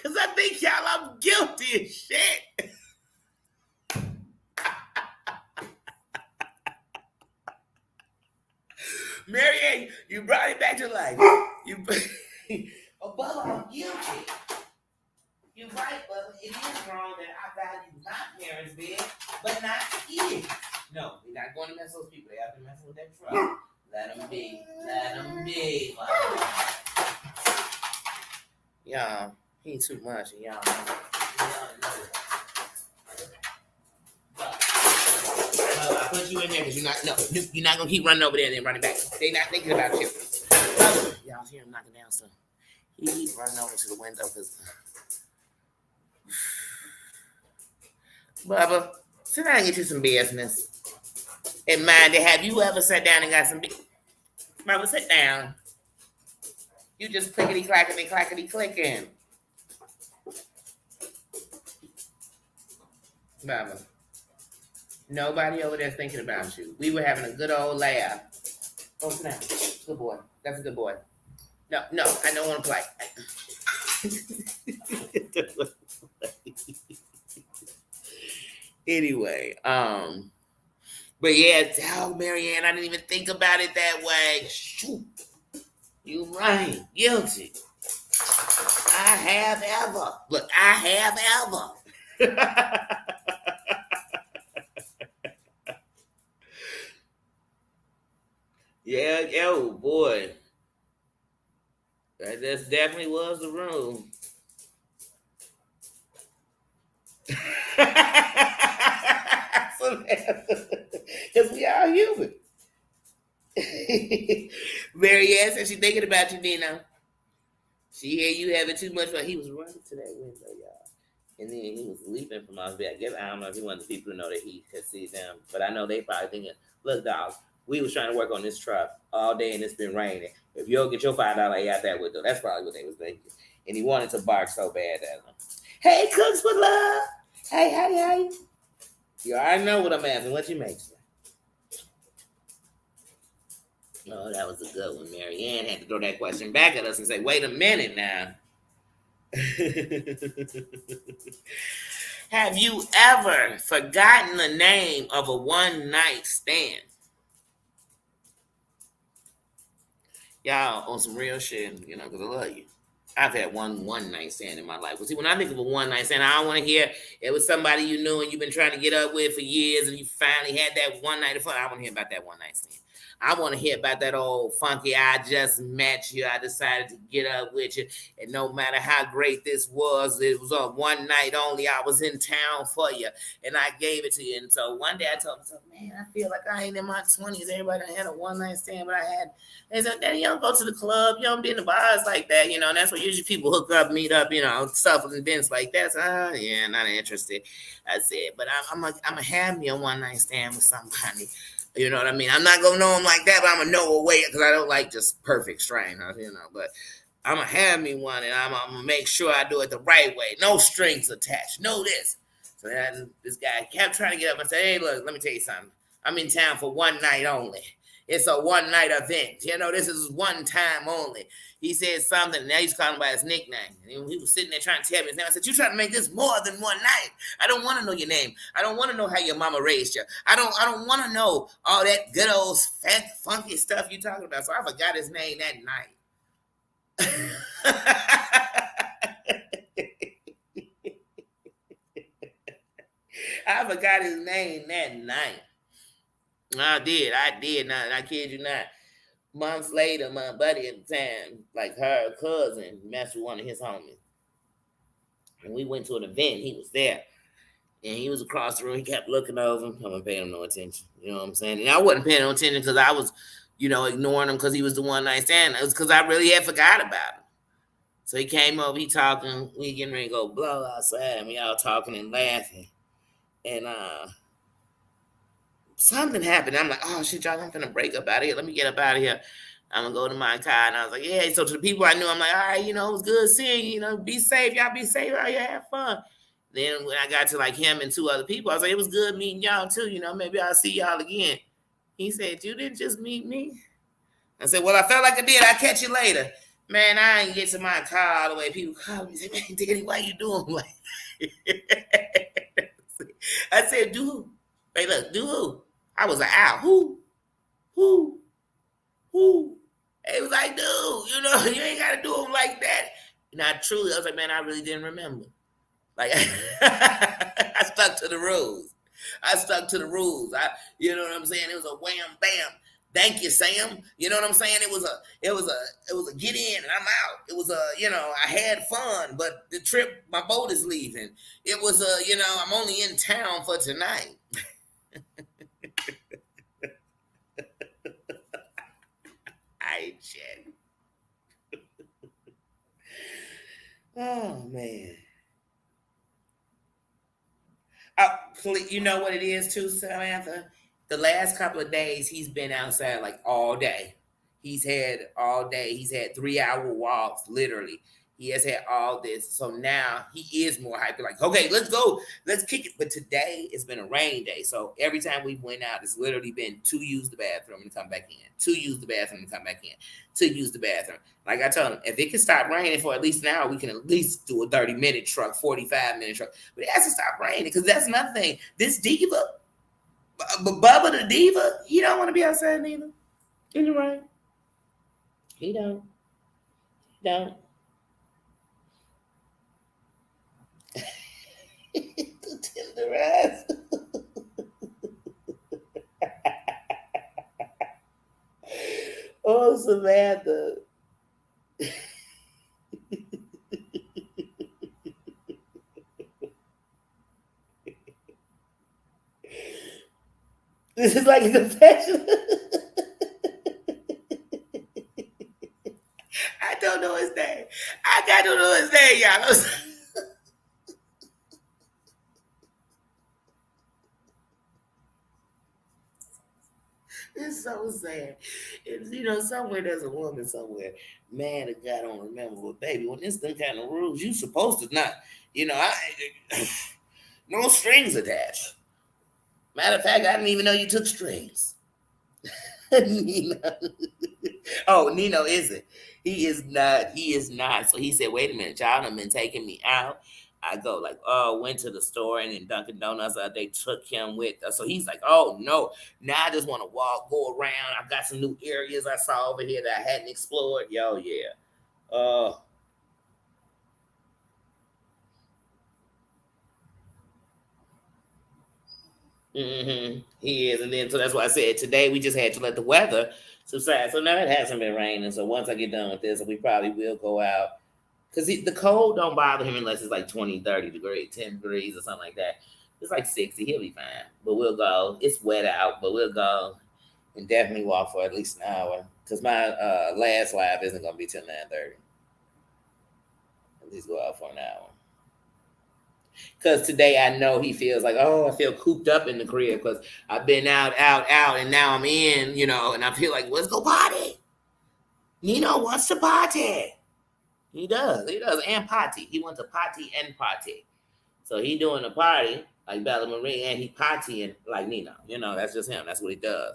Cause I think y'all, I'm guilty as shit. Marianne, you brought it back to life. Oh, Bubba, I'm guilty. You're right, Bubba. It is wrong that I value my parents' bed, but not his. No, we're not going to mess those people. They have to mess with that truck. Let them be. Let them be. Y'all, he ain't too much, y'all. I put you in there because you're not gonna keep running over there and then running back. They not thinking about you. Y'all hear him knocking down stuff. He keep running over to the window because. Bubba, sit down and get you some business. And mind it, have you ever sat down and got some business? Bubba, sit down. You just clickety clicking. Bubba, nobody over there thinking about you. We were having a good old laugh. Oh, sit down. Good boy. That's a good boy. No, I don't want to play. Anyway, but yeah, tell Marianne, I didn't even think about it that way. Shoot. You right. Guilty. I have ever. Look, I have ever. Yeah, oh boy. That just definitely was the room. Because we are human. Marianne said she's thinking about you, Dino. She hear you having too much fun. He was running to that window, y'all. And then he was leaping from us. I guess I don't know if he wanted the people to know that he could see them. But I know they probably thinking, look, dog, we was trying to work on this truck all day and it's been raining. If you'll get your $5 out that window, that's probably what they was thinking. And he wanted to bark so bad at them. Hey, Cooks for Love. Hey. You already know what I'm asking. What you make? Oh, that was a good one. Marianne had to throw that question back at us and say, wait a minute now. Have you ever forgotten the name of a one-night stand? Y'all, on some real shit, because I love you. I've had one night stand in my life. Well, see, when I think of a one night stand, I don't want to hear it was somebody you knew and you've been trying to get up with for years and you finally had that one night of fun. I want to hear about that one night stand. I want to hear about that old funky. I just met you. I decided to get up with you. And no matter how great this was, it was on one night only. I was in town for you and I gave it to you. And so one day I told myself, man, I feel like I ain't in my 20s. Everybody had a one night stand, but I had. They said, Daddy, you don't go to the club. You don't be in the bars like that. And that's where usually people hook up, meet up, stuff and events like that. So, yeah, not interested. I said, but I'm going to have me a one night stand with somebody. You know what I mean? I'm not gonna know him like that, but I'm gonna know a way because I don't like just perfect strangers, But I'm gonna have me one, and I'm gonna make sure I do it the right way. No strings attached. No this. So then this guy kept trying to get up and say, "Hey, look, let me tell you something. I'm in town for one night only. It's a one night event. This is one time only." He said something, and now he's calling by his nickname. And he was sitting there trying to tell me his name. I said, "You trying to make this more than one night? I don't want to know your name. I don't want to know how your mama raised you. I don't want to know all that good old fat, funky stuff you talking about." So I forgot his name that night. I forgot his name that night. I did. Not. I kid you not. Months later, my buddy at the time, like her cousin, messed with one of his homies. And we went to an event. He was there. And he was across the room. He kept looking over him. I wasn't paying him no attention. You know what I'm saying? And I wasn't paying no attention because I was, ignoring him because he was the one night stand. It was because I really had forgot about him. So he came over, he talking. We getting ready to go blow outside. And we all talking and laughing. And something happened. I'm like, oh shit, y'all, I'm finna break up out of here. Let me get up out of here. I'm gonna go to my car. And I was like, yeah. So to the people I knew, I'm like, all right, it was good seeing you. Be safe. Y'all be safe out here. Have fun. Then when I got to like him and two other people, I was like, it was good meeting y'all too. Maybe I'll see y'all again. He said, you didn't just meet me? I said, well, I felt like I did. I'll catch you later. Man, I ain't get to my car all the way. People call me and say, man, Daddy, why you doing like I said, do who? Hey, look, do who? I was like, ow, who? It was like, dude, you ain't got to do them like that. Now, truly, I was like, man, I really didn't remember. Like, I stuck to the rules. You know what I'm saying? It was a wham, bam. Thank you, Sam. You know what I'm saying? It was a get in and I'm out. It was I had fun, but the trip, my boat is leaving. It was I'm only in town for tonight. I check. Oh man. You know what it is too, Samantha? The last couple of days he's been outside like all day. He's had all day. He's had 3-hour walks, literally. He has had all this. So now he is more hyper, like, okay, let's go. Let's kick it. But today it's been a rain day. So every time we went out, it's literally been to use the bathroom and come back in. To use the bathroom and come back in. To use the bathroom. Like I told him, if it can stop raining for at least an hour, we can at least do a 30-minute truck, 45-minute truck. But it has to stop raining because that's another thing. This diva, Bubba the diva, he don't want to be outside neither. In the rain. He don't. He don't. Tenderize. Oh, Samantha. This is like a confession. I don't know his name. I got to know his name, y'all. It's so sad. It's, somewhere there's a woman somewhere. Man, the guy don't remember. But baby, when it's them kind of rules, you supposed to not. No strings attached. Matter of fact, I didn't even know you took strings. Nino. Oh, Nino isn't. He is not. He is not. So he said, wait a minute, y'all have been taking me out. I go like, oh, went to the store and in Dunkin' Donuts, they took him with us. So he's like, oh no, now I just want to go around. I've got some new areas I saw over here that I hadn't explored. Yo, yeah. He is, and then so that's why I said today we just had to let the weather subside. So now it hasn't been raining. So once I get done with this, we probably will go out because the cold don't bother him unless it's like 20, 30 degrees, 10 degrees or something like that. It's like 60, he'll be fine. But we'll go. It's wet out, but we'll go and definitely walk for at least an hour because my last lap isn't gonna be till 9:30. At least go out for an hour. Because today I know he feels like, oh, I feel cooped up in the crib because I've been out, out, out, and now I'm in, and I feel like, let's go party. Nino wants to party. He does, and party. He wants to party and party. So he doing a party like Bella Marie, and he partying like Nino. That's just him. That's what he does.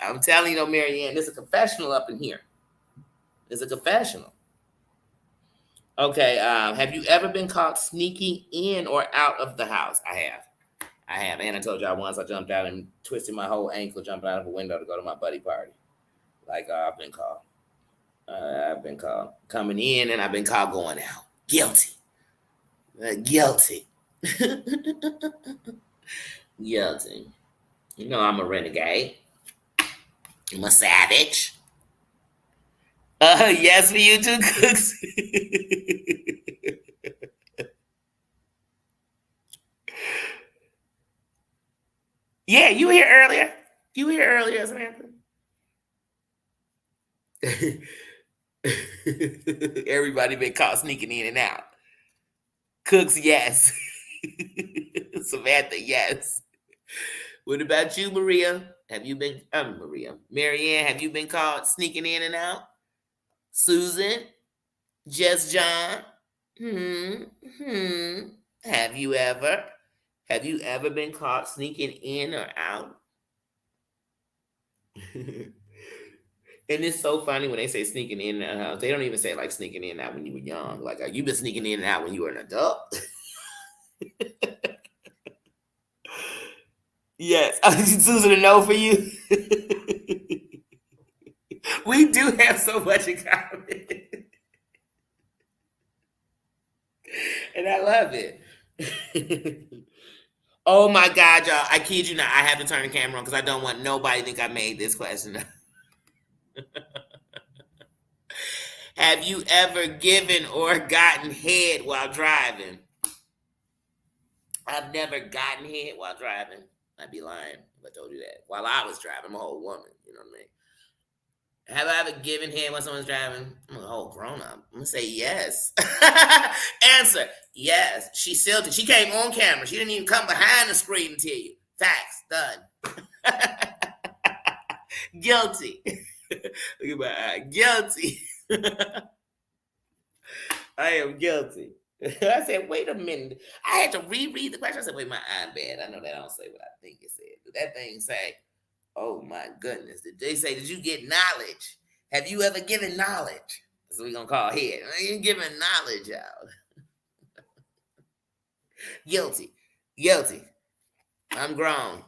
I'm telling you, Marianne, there's a confessional up in here. There's a confessional. Okay, have you ever been caught sneaking in or out of the house? I have. And I told y'all once I jumped out and twisted my whole ankle jumping out of a window to go to my buddy party. Like, I've been caught. I've been caught coming in and I've been caught going out. Guilty. Guilty. Guilty. I'm a renegade. I'm a savage. Yes, for you too, Cooks. Yeah, you were here earlier. You were here earlier, Samantha. Everybody been caught sneaking in and out. Cooks, yes. Samantha, yes. What about you, Maria? Have you been, Marianne, have you been caught sneaking in and out? Susan? Just John? Have you ever? Have you ever been caught sneaking in or out? And it's so funny when they say sneaking in and out. They don't even say like sneaking in and out when you were young. Like, you've been sneaking in and out when you were an adult. Yes. Susan, a no for you. We do have so much in common. And I love it. Oh my God, y'all. I kid you not. I have to turn the camera on because I don't want nobody to think I made this question. Have you ever given or gotten head while driving? I've never gotten head while driving. I'd be lying if I told you that. While I was driving, I'm a whole woman. You know what I mean? Have I ever given head when someone's driving? I'm a whole grown up. I'm gonna say yes. Answer: yes. She sealed it. She came on camera. She didn't even come behind the screen to tell you. Facts done. Guilty. Look at my eye. Guilty. I am guilty. I said, wait a minute. I had to reread the question. I said, wait, my eye bad. I know that I don't say what I think it said. Did that thing say, oh my goodness. Did they say, did you get knowledge? Have you ever given knowledge? That's what we're going to call head. You giving knowledge out. Guilty. Guilty. I'm grown.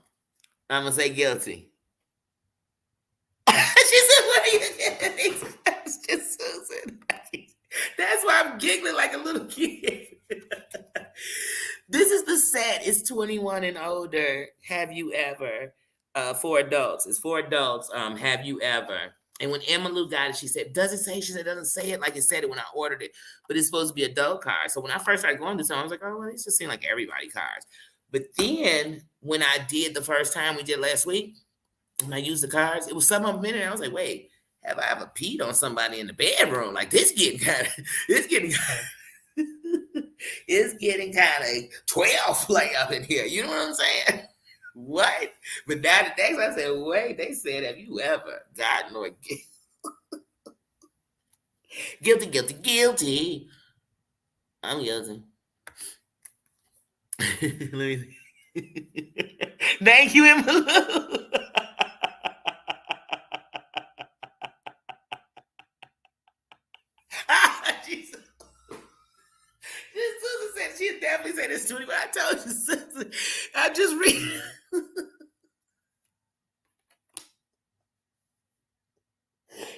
I'm going to say guilty. She said, what are you getting? That's just Susan. That's why I'm giggling like a little kid. This is the set. It's 21 and older. Have you ever? For adults. It's for adults. Have you ever? And when Emma Lou got it, she said, does it say? She said, it doesn't say it like it said it when I ordered it, but it's supposed to be adult cars. So when I first started going to some, I was like, oh, well, it just seemed like everybody cars. But then when I did the first time we did last week, when I used the cards, it was some of them in there. I was like, wait, have I ever peed on somebody in the bedroom? Like this getting kind of, it's getting kind of 12 like up in here. You know what I'm saying? What? But now the next I said, wait, they said, have you ever gotten or guilty, guilty, guilty? I'm guilty. Let me see. Thank you, Emma. Jesus. Susan said she definitely said this to me, but I told you, Susan, I just read.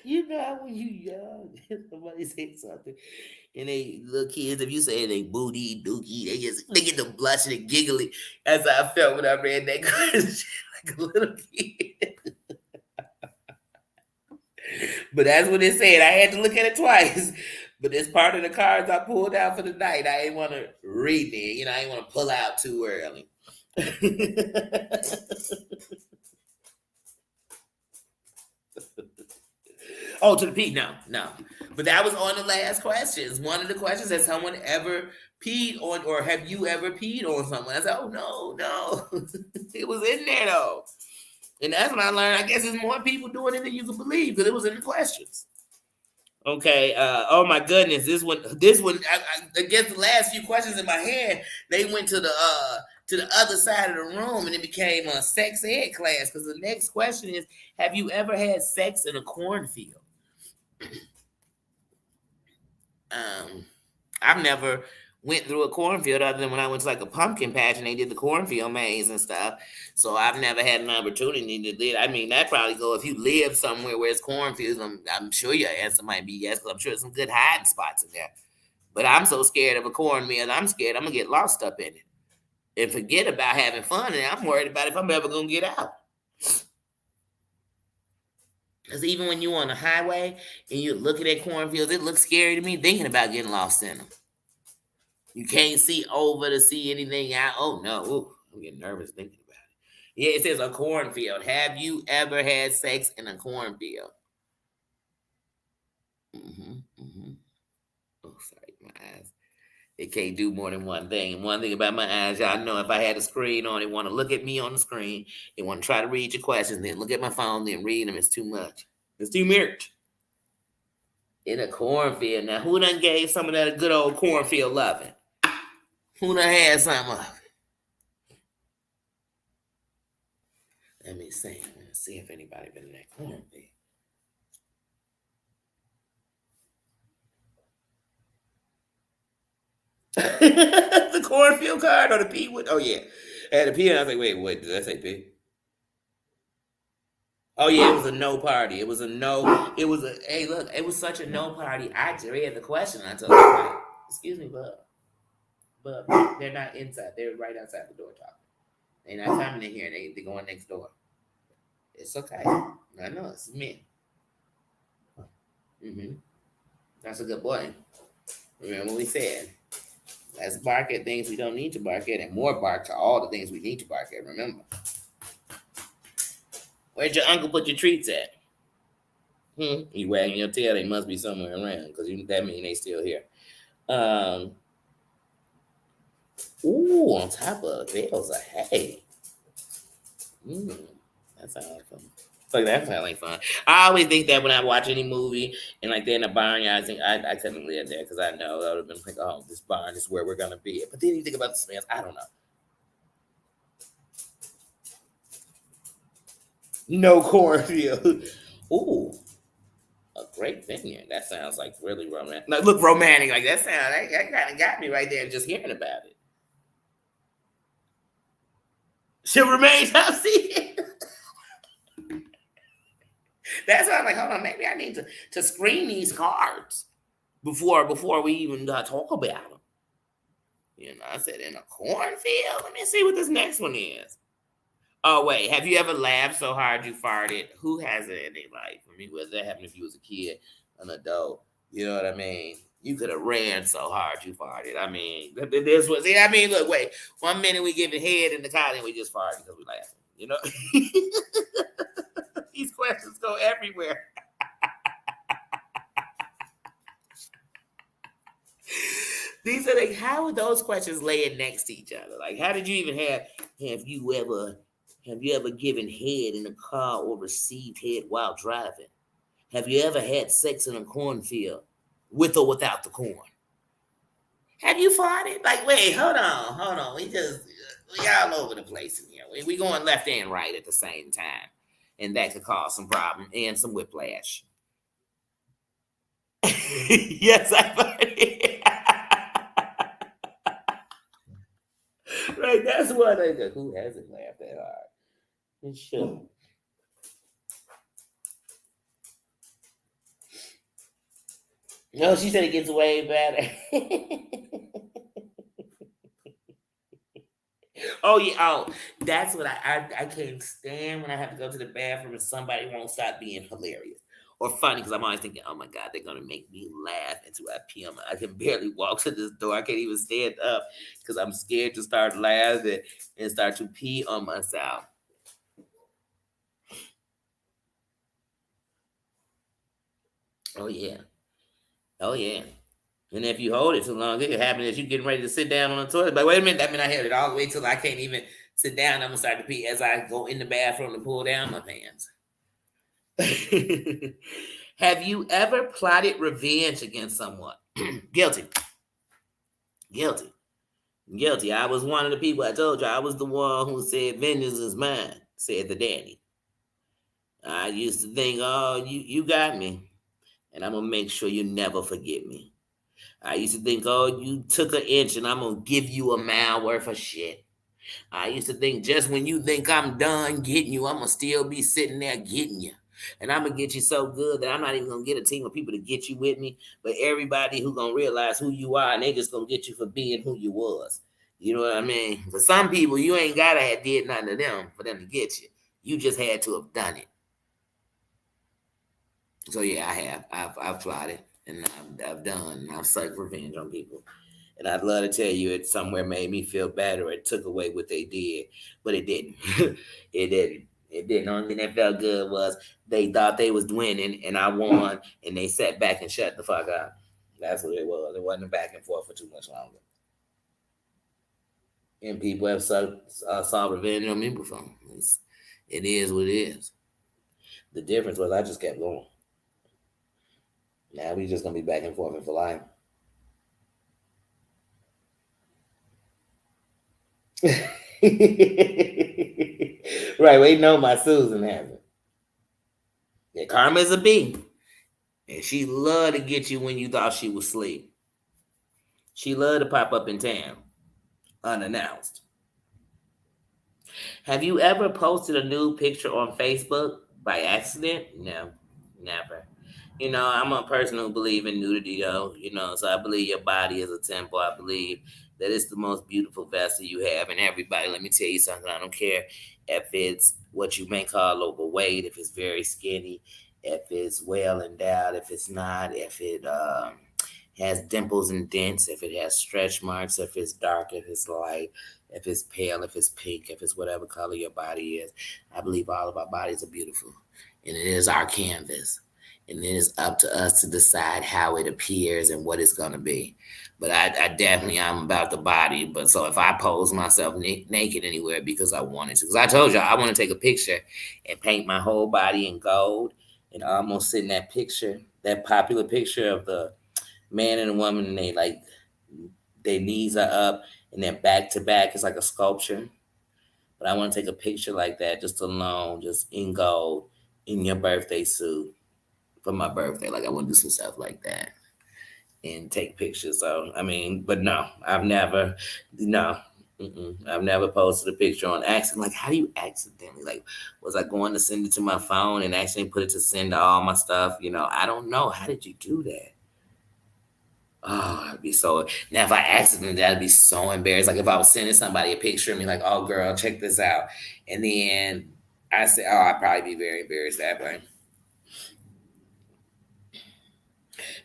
You know when you young, somebody say something, And they little kids, if you say they booty dookie, they get the blushing and giggly as I felt when I read that question like a little kid. But that's what it said. I had to look at it twice. But it's part of the cards I pulled out for the night. I didn't want to read it. You know, I didn't want to pull out too early. Oh, to the P? No, no. But that was on the last questions. One of the questions: has someone ever peed on, or have you ever peed on someone? I said, oh no, no. It was in there though, and that's when I learned. I guess there's more people doing it than you can believe because it was in the questions. Okay. Oh my goodness. This one. I guess the last few questions in my head, they went to the other side of the room, and it became a sex ed class. Because the next question is, have you ever had sex in a cornfield? I've never went through a cornfield other than when I went to like a pumpkin patch and they did the cornfield maze and stuff. So I've never had an opportunity to do it. I mean, that probably go if you live somewhere where it's cornfields. I'm sure your answer might be yes, because I'm sure there's some good hiding spots in there. But I'm so scared of a cornfield. I'm scared I'm gonna get lost up in it and forget about having fun. And I'm worried about if I'm ever gonna get out. Because even when you're on the highway and you're looking at cornfields, it looks scary to me thinking about getting lost in them. You can't see over to see anything out. Oh no, ooh, I'm getting nervous thinking about it. Yeah, it says a cornfield. Have you ever had sex in a cornfield? Oh, sorry, my eyes. It can't do more than one thing. And one thing about my eyes, y'all know if I had a screen on, it want to look at me on the screen. It want to try to read your questions, then look at my phone, then read them. It's too much. It's too much. In a cornfield. Now, who done gave some of that good old cornfield loving? Who done had some of it? Let me see. Let's see if anybody been in that cornfield. The cornfield card or the P? Oh, yeah. I had a P, and I was like, wait, did I say P? Oh, yeah, it was a no party. It was a no. It was a, hey, look, it was such a no party. I just read the question. I told them, like, excuse me, but they're not inside. They're right outside the door talking. They're not coming in here. They're going next door. It's okay. I know, it's me. That's a good boy. Remember what we said. Let's bark at things we don't need to bark at, and more bark to all the things we need to bark at. Remember. Where'd your uncle put your treats at? You wagging your tail, they must be somewhere around, because that means they still here. Ooh, on top of bales of hay. That sounds like fun. Like that sounds like fun. I always think that when I watch any movie and like they're in a barn, I think I couldn't live there because I know that would have been like, oh, this barn is where we're gonna be. But then you think about the smells. I don't know. No cornfield. Ooh, a great vineyard. That sounds like really romantic. Like, look romantic. Like that sounds. That kind of got me right there just hearing about it. She'll remain top secret. That's why I'm like, hold on, maybe I need to screen these cards before we even talk about them. You know, I said in a cornfield. Let me see what this next one is. Oh wait, have you ever laughed so hard you farted? Who has it in their life? I mean, was that happened if you was a kid, an adult? You know what I mean? You could have ran so hard you farted. I mean, this was. I mean, look, wait. 1 minute we giving head in the car, and we just farted because we laughing. You know, these questions go everywhere. These are like, how are those questions laying next to each other? Like, how did you even have you ever given head in a car or received head while driving? Have you ever had sex in a cornfield with or without the corn? Have you farted? Like, wait, hold on. We all over the place in here. We going left and right at the same time. And that could cause some problem and some whiplash. Yes, I farted. Right, that's what I go. Who hasn't laughed that hard? It should. No, she said it gets way better. Oh yeah. Oh, that's what I can't stand when I have to go to the bathroom and somebody won't stop being hilarious or funny because I'm always thinking, oh my god, they're gonna make me laugh until I pee on I can barely walk to this door. I can't even stand up because I'm scared to start laughing and start to pee on myself. Oh yeah. Oh yeah. And if you hold it too long, it could happen that you getting ready to sit down on the toilet. But wait a minute, that mean I held it all the way till I can't even sit down. I'm gonna start to pee as I go in the bathroom to pull down my pants. Have you ever plotted revenge against someone? Guilty. Guilty. Guilty. I was one of the people I told you I was the one who said vengeance is mine, said the daddy. I used to think, oh, you got me, and I'm gonna make sure you never forget me. I used to think, oh, you took an inch and I'm gonna give you a mile worth of shit. I used to think just when you think I'm done getting you, I'm gonna still be sitting there getting you. And I'm gonna get you so good that I'm not even gonna get a team of people to get you with me, but everybody who gonna realize who you are and they just gonna get you for being who you was. You know what I mean? For some people, you ain't gotta have did nothing to them for them to get you. You just had to have done it. So yeah, I have. I've plotted and I've done. I've sought revenge on people. And I'd love to tell you it somewhere made me feel better. It took away what they did, but it didn't. It didn't. It didn't. The only thing that felt good was they thought they was winning, and I won, and they sat back and shut the fuck up. That's what it was. It wasn't back and forth for too much longer. And people have sought revenge on me before. It is what it is. The difference was I just kept going. Now we just gonna be back and forth for life. Right, we know my Susan hasn't. Yeah, Karma's a B. And she loved to get you when you thought she was asleep. She loved to pop up in town unannounced. Have you ever posted a nude picture on Facebook by accident? No, never. I'm a person who believe in nudity, though. So I believe your body is a temple. I believe that it's the most beautiful vessel you have. And everybody, let me tell you something. I don't care if it's what you may call overweight, if it's very skinny, if it's well endowed, if it's not, if it has dimples and dents, if it has stretch marks, if it's dark, if it's light, if it's pale, if it's pink, if it's whatever color your body is. I believe all of our bodies are beautiful. And it is our canvas. And then it's up to us to decide how it appears and what it's going to be. But I definitely am about the body. But so if I pose myself naked anywhere because I wanted to, because I told you I want to take a picture and paint my whole body in gold and almost sit in that picture, that popular picture of the man and a woman, and they like their knees are up and they're back to back. It's like a sculpture. But I want to take a picture like that, just alone, just in gold, in your birthday suit for my birthday. Like I want to do some stuff like that and take pictures. So I mean, but no, I've never, no. I've never posted a picture on accident. Like, how do you accidentally? Like, was I going to send it to my phone and accidentally put it to send to all my stuff? I don't know. How did you do that? Oh, I'd be so now if I accidentally I'd be so embarrassed. Like if I was sending somebody a picture of me, like, oh girl, check this out. And then I said, oh, I'd probably be very embarrassed that way.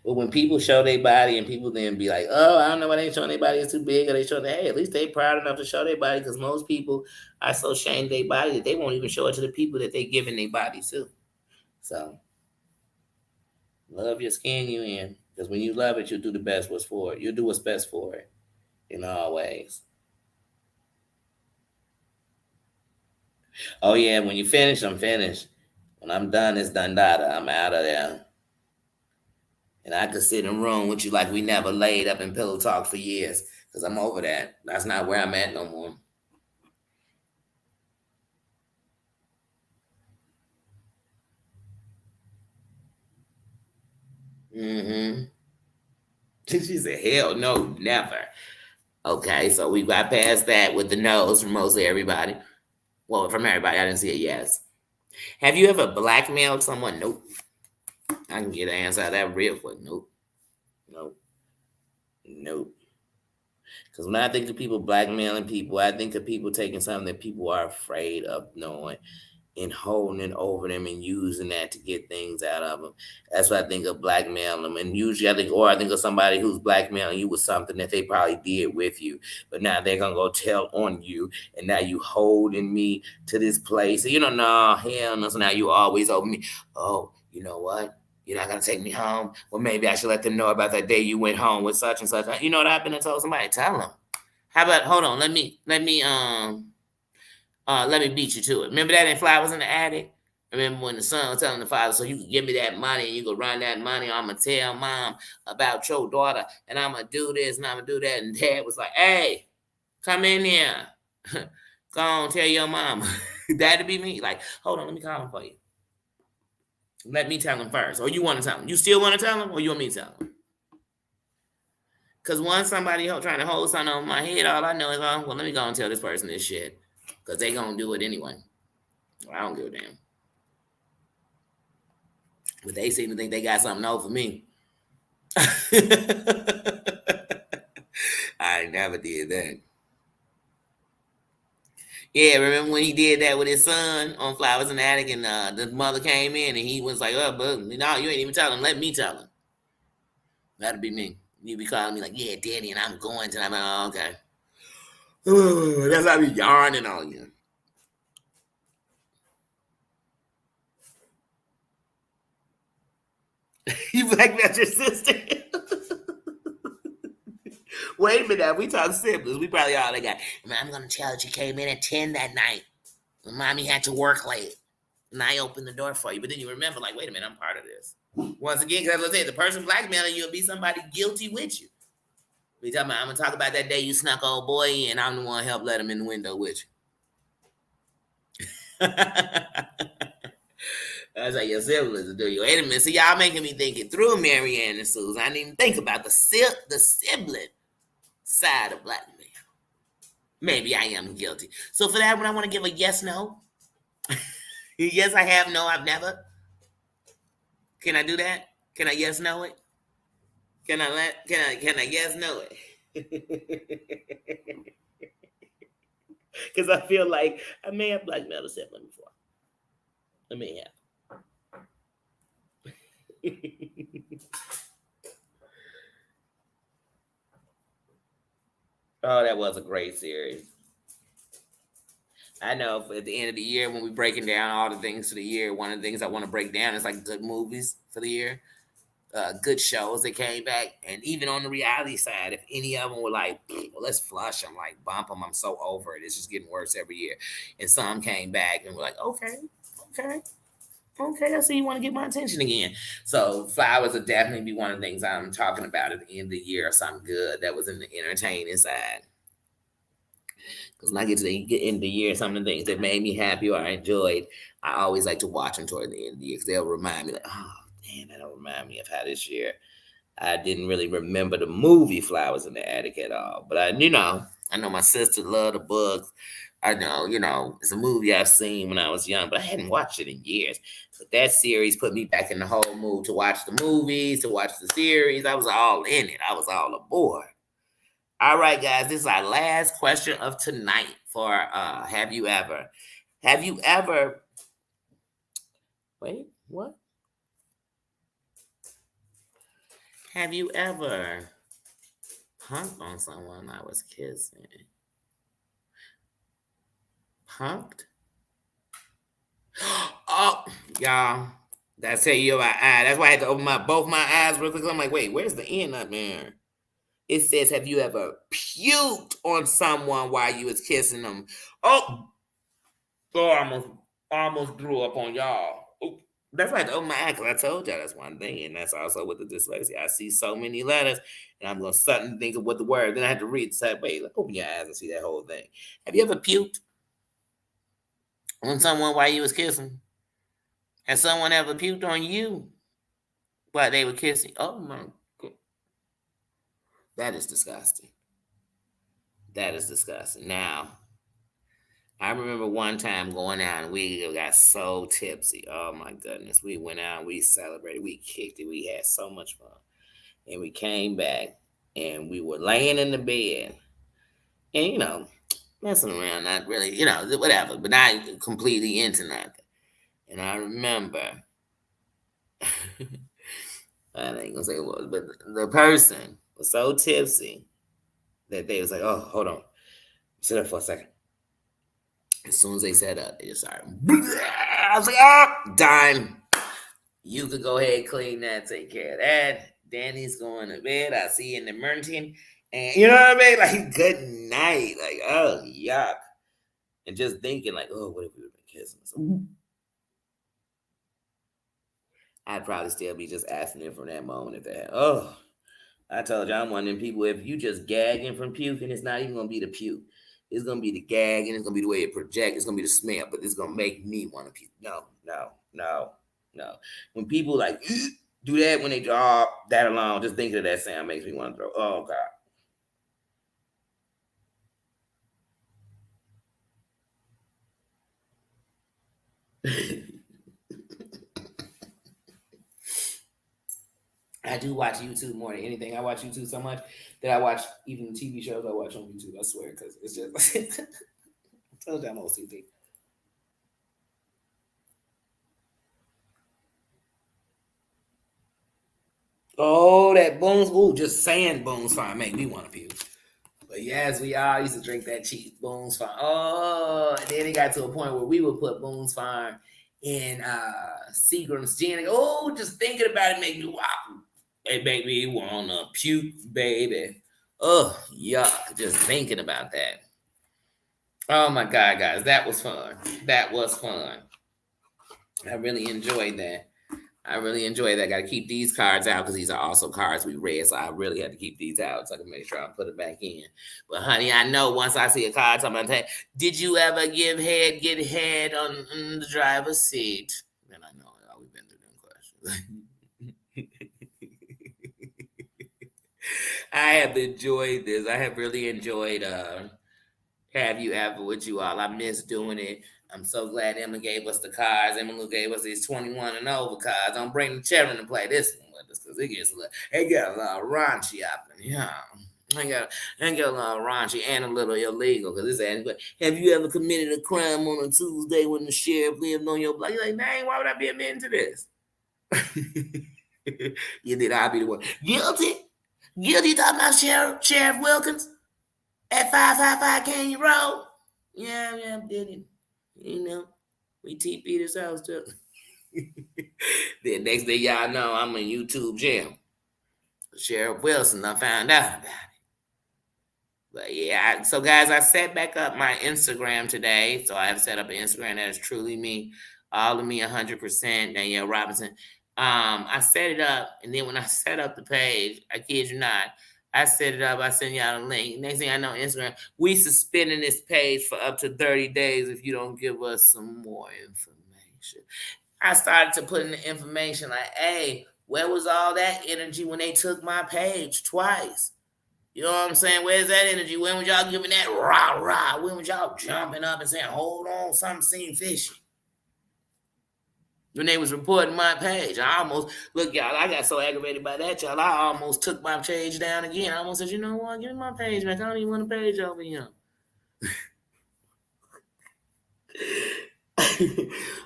But when people show their body and people then be like, oh, I don't know why they ain't showing their body, it's too big, or they showing hey, at least they proud enough to show their body because most people are so ashamed of their body that they won't even show it to the people that they giving their body to. So love your skin you in. Because when you love it, you'll do the best what's for it. You'll do what's best for it in all ways. Oh yeah, when you finish, I'm finished. When I'm done, it's done data. I'm out of there. And I could sit in a room with you like we never laid up in pillow talk for years. Because I'm over that. That's not where I'm at no more. Mm-hmm. She said, hell no, never. Okay, so we got past that with the no's from mostly everybody. Well, from everybody, I didn't see a yes. Have you ever blackmailed someone? Nope. I can get an answer out of that real quick. Nope. Nope. Nope. Because when I think of people blackmailing people, I think of people taking something that people are afraid of knowing and holding it over them and using that to get things out of them. That's what I think of blackmailing them. And usually I think of somebody who's blackmailing you with something that they probably did with you, but now they're gonna go tell on you, and now you holding me to this place. No, hell no. So now you always over me. Oh, you know what? You're not gonna take me home. Well, maybe I should let them know about that day you went home with such and such. You know what I've been told somebody? Tell them. How about hold on? Let me beat you to it. Remember that in Flowers in the Attic? Remember when the son was telling the father, so you can give me that money and you can run that money. I'm going to tell mom about your daughter and I'm going to do this and I'm going to do that. And dad was like, hey, come in here. Go on, tell your mama. That'd be me. Like, hold on, let me call him for you. Let me tell him first. Or you want to tell him? You still want to tell him or you want me to tell him? Because once somebody trying to hold something on my head, all I know is, well, let me go and tell this person this shit. Because they going to do it anyway. I don't give a damn. But they seem to think they got something over me. I never did that. Yeah, remember when he did that with his son on Flowers in the Attic, and the mother came in and he was like, "Oh, but no, you ain't even tell him. Let me tell him." That'd be me. You be calling me like, "Yeah, Daddy," and I'm going to. I'm like, "Oh, okay." That's how I be yarning on you. You blackmailed your sister. Wait a minute, we talk siblings. We probably all they got. Man, I'm gonna tell you, you came in at 10 that night. And mommy had to work late. And I opened the door for you. But then you remember, like, wait a minute, I'm part of this. Once again, because I said, the person blackmailing you will be somebody guilty with you. We talking about, I'm gonna talk about that day you snuck old boy in. I'm the one help let him in the window with you. That's like your siblings do you. Wait a minute. See, y'all making me think it through, Marianne and Susan. I didn't even think about the sibling side of blackmail. Maybe I am guilty. So for that one, I want to give a yes, no. Yes, I have. No, I've never. Can I do that? Can I yes, no it? Can I yes, no it? Because I feel like I may have blackmailed a sibling before. I may have. Oh, that was a great series. I know at the end of the year when we're breaking down all the things for the year, one of the things I want to break down is like good movies for the year, good shows that came back, and even on the reality side, if any of them were like, well, let's flush them, like bump them, I'm so over it. It's just getting worse every year. And some came back and were like, okay, I see you want to get my attention again. So Flowers would definitely be one of the things I'm talking about at the end of the year, or something good that was in the entertaining side. Because when I get to the end of the year, some of the things that made me happy or I enjoyed, I always like to watch them toward the end of the year because they'll remind me, like, oh, damn, that'll remind me of how this year I didn't really remember the movie Flowers in the Attic at all. But I know my sister loved the books. I know, it's a movie I've seen when I was young, but I hadn't watched it in years. But that series put me back in the whole mood to watch the movies, to watch the series. I was all in it. I was all aboard. All right, guys, this is our last question of tonight for Have You Ever? Have you ever, wait, what? Have you ever punked on someone I was kissing? Punked? Oh, y'all, that's how you about eye. That's why I had to open both my eyes real quick. I'm like, wait, where's the end up there? It says, have you ever puked on someone while you was kissing them? Oh, I almost threw up on y'all. Oh, that's why I had to open my eyes because I told y'all that's one thing. And that's also with the dyslexia. I see so many letters and I'm going to suddenly think of what the word. Then I had to read. Say, wait, open your eyes and see that whole thing. Have you ever puked on someone while you was kissing? Has someone ever puked on you while they were kissing? Oh my God. That is disgusting. That is disgusting. Now, I remember one time going out and we got so tipsy. Oh my goodness. We went out, we celebrated, we kicked it, we had so much fun. And we came back and we were laying in the bed and, messing around, not really, whatever, but not completely into nothing. And I remember, I ain't gonna say it was, but the person was so tipsy that they was like, oh, hold on, sit up for a second. As soon as they sat up, they just started. I was like, oh, dime. You could go ahead and clean that, take care of that. Danny's going to bed. I see you in the morning. And you know what I mean? Like, good night. Like, oh, yuck. And just thinking, like, oh, what if we would have been kissing? I'd probably still be just asking them from that moment if they had, oh, I told you I'm one of them people, if you just gagging from puking, it's not even going to be the puke. It's going to be the gagging. It's going to be the way it projects. It's going to be the smell, but it's going to make me want to puke. No, no, no, no. When people like do that, when they draw that alone, just thinking of that sound makes me want to throw. Oh, God. I do watch YouTube more than anything. I watch YouTube so much that I watch even the TV shows I watch on YouTube. I swear, because it's just I told you I'm OCD. Oh, that Boone's. Oh, just saying Boone's Farm make me want to puke. But yes, we all used to drink that cheap Boone's Farm. Oh, and then it got to a point where we would put Boone's Farm in Seagram's gin. Oh, just thinking about it make me wow. It make me want to puke, baby. Oh, yuck. Just thinking about that. Oh my God, guys, that was fun. That was fun. I really enjoyed that. I really enjoy that. Got to keep these cards out because these are also cards we read. So I really had to keep these out so I can make sure I put it back in. But honey, I know once I see a card, I'm gonna tell you, did you ever get head on the driver's seat? Then I know we've been through them questions. I have enjoyed this. I have really enjoyed Have You Ever with you all. I miss doing it. I'm so glad Emma gave us the cards. Emma gave us these 21 and over cards. Don't bring the children to play this one with us because it get a little raunchy up in here. I got a little raunchy and a little illegal because it's asking, have you ever committed a crime on a Tuesday when the sheriff lived on your block? You're like, dang, why would I be admitting to this? You did. I'll be the one. Guilty? Guilty talking about Sheriff Wilkins at 555 Canyon Road? Yeah, I did it. We TP this house too. Then next thing y'all know, I'm in YouTube jail. Sheriff Wilson, I found out about it. But yeah, so guys, I set back up my Instagram today. So I have set up an Instagram that is truly me, all of me, 100%. Danielle Robinson. I set it up, and then when I set up the page, I kid you not, I set it up. I send y'all a link. Next thing I know, Instagram, we suspending this page for up to 30 days if you don't give us some more information. I started to put in the information like, hey, where was all that energy when they took my page twice? You know what I'm saying? Where's that energy? When was y'all giving that rah rah? When was y'all jumping up and saying, hold on, something seemed fishy? When they was reporting my page, I almost look, y'all. I got so aggravated by that, y'all. I almost took my page down again. I almost said, you know what? Give me my page back. I don't even want a page over here.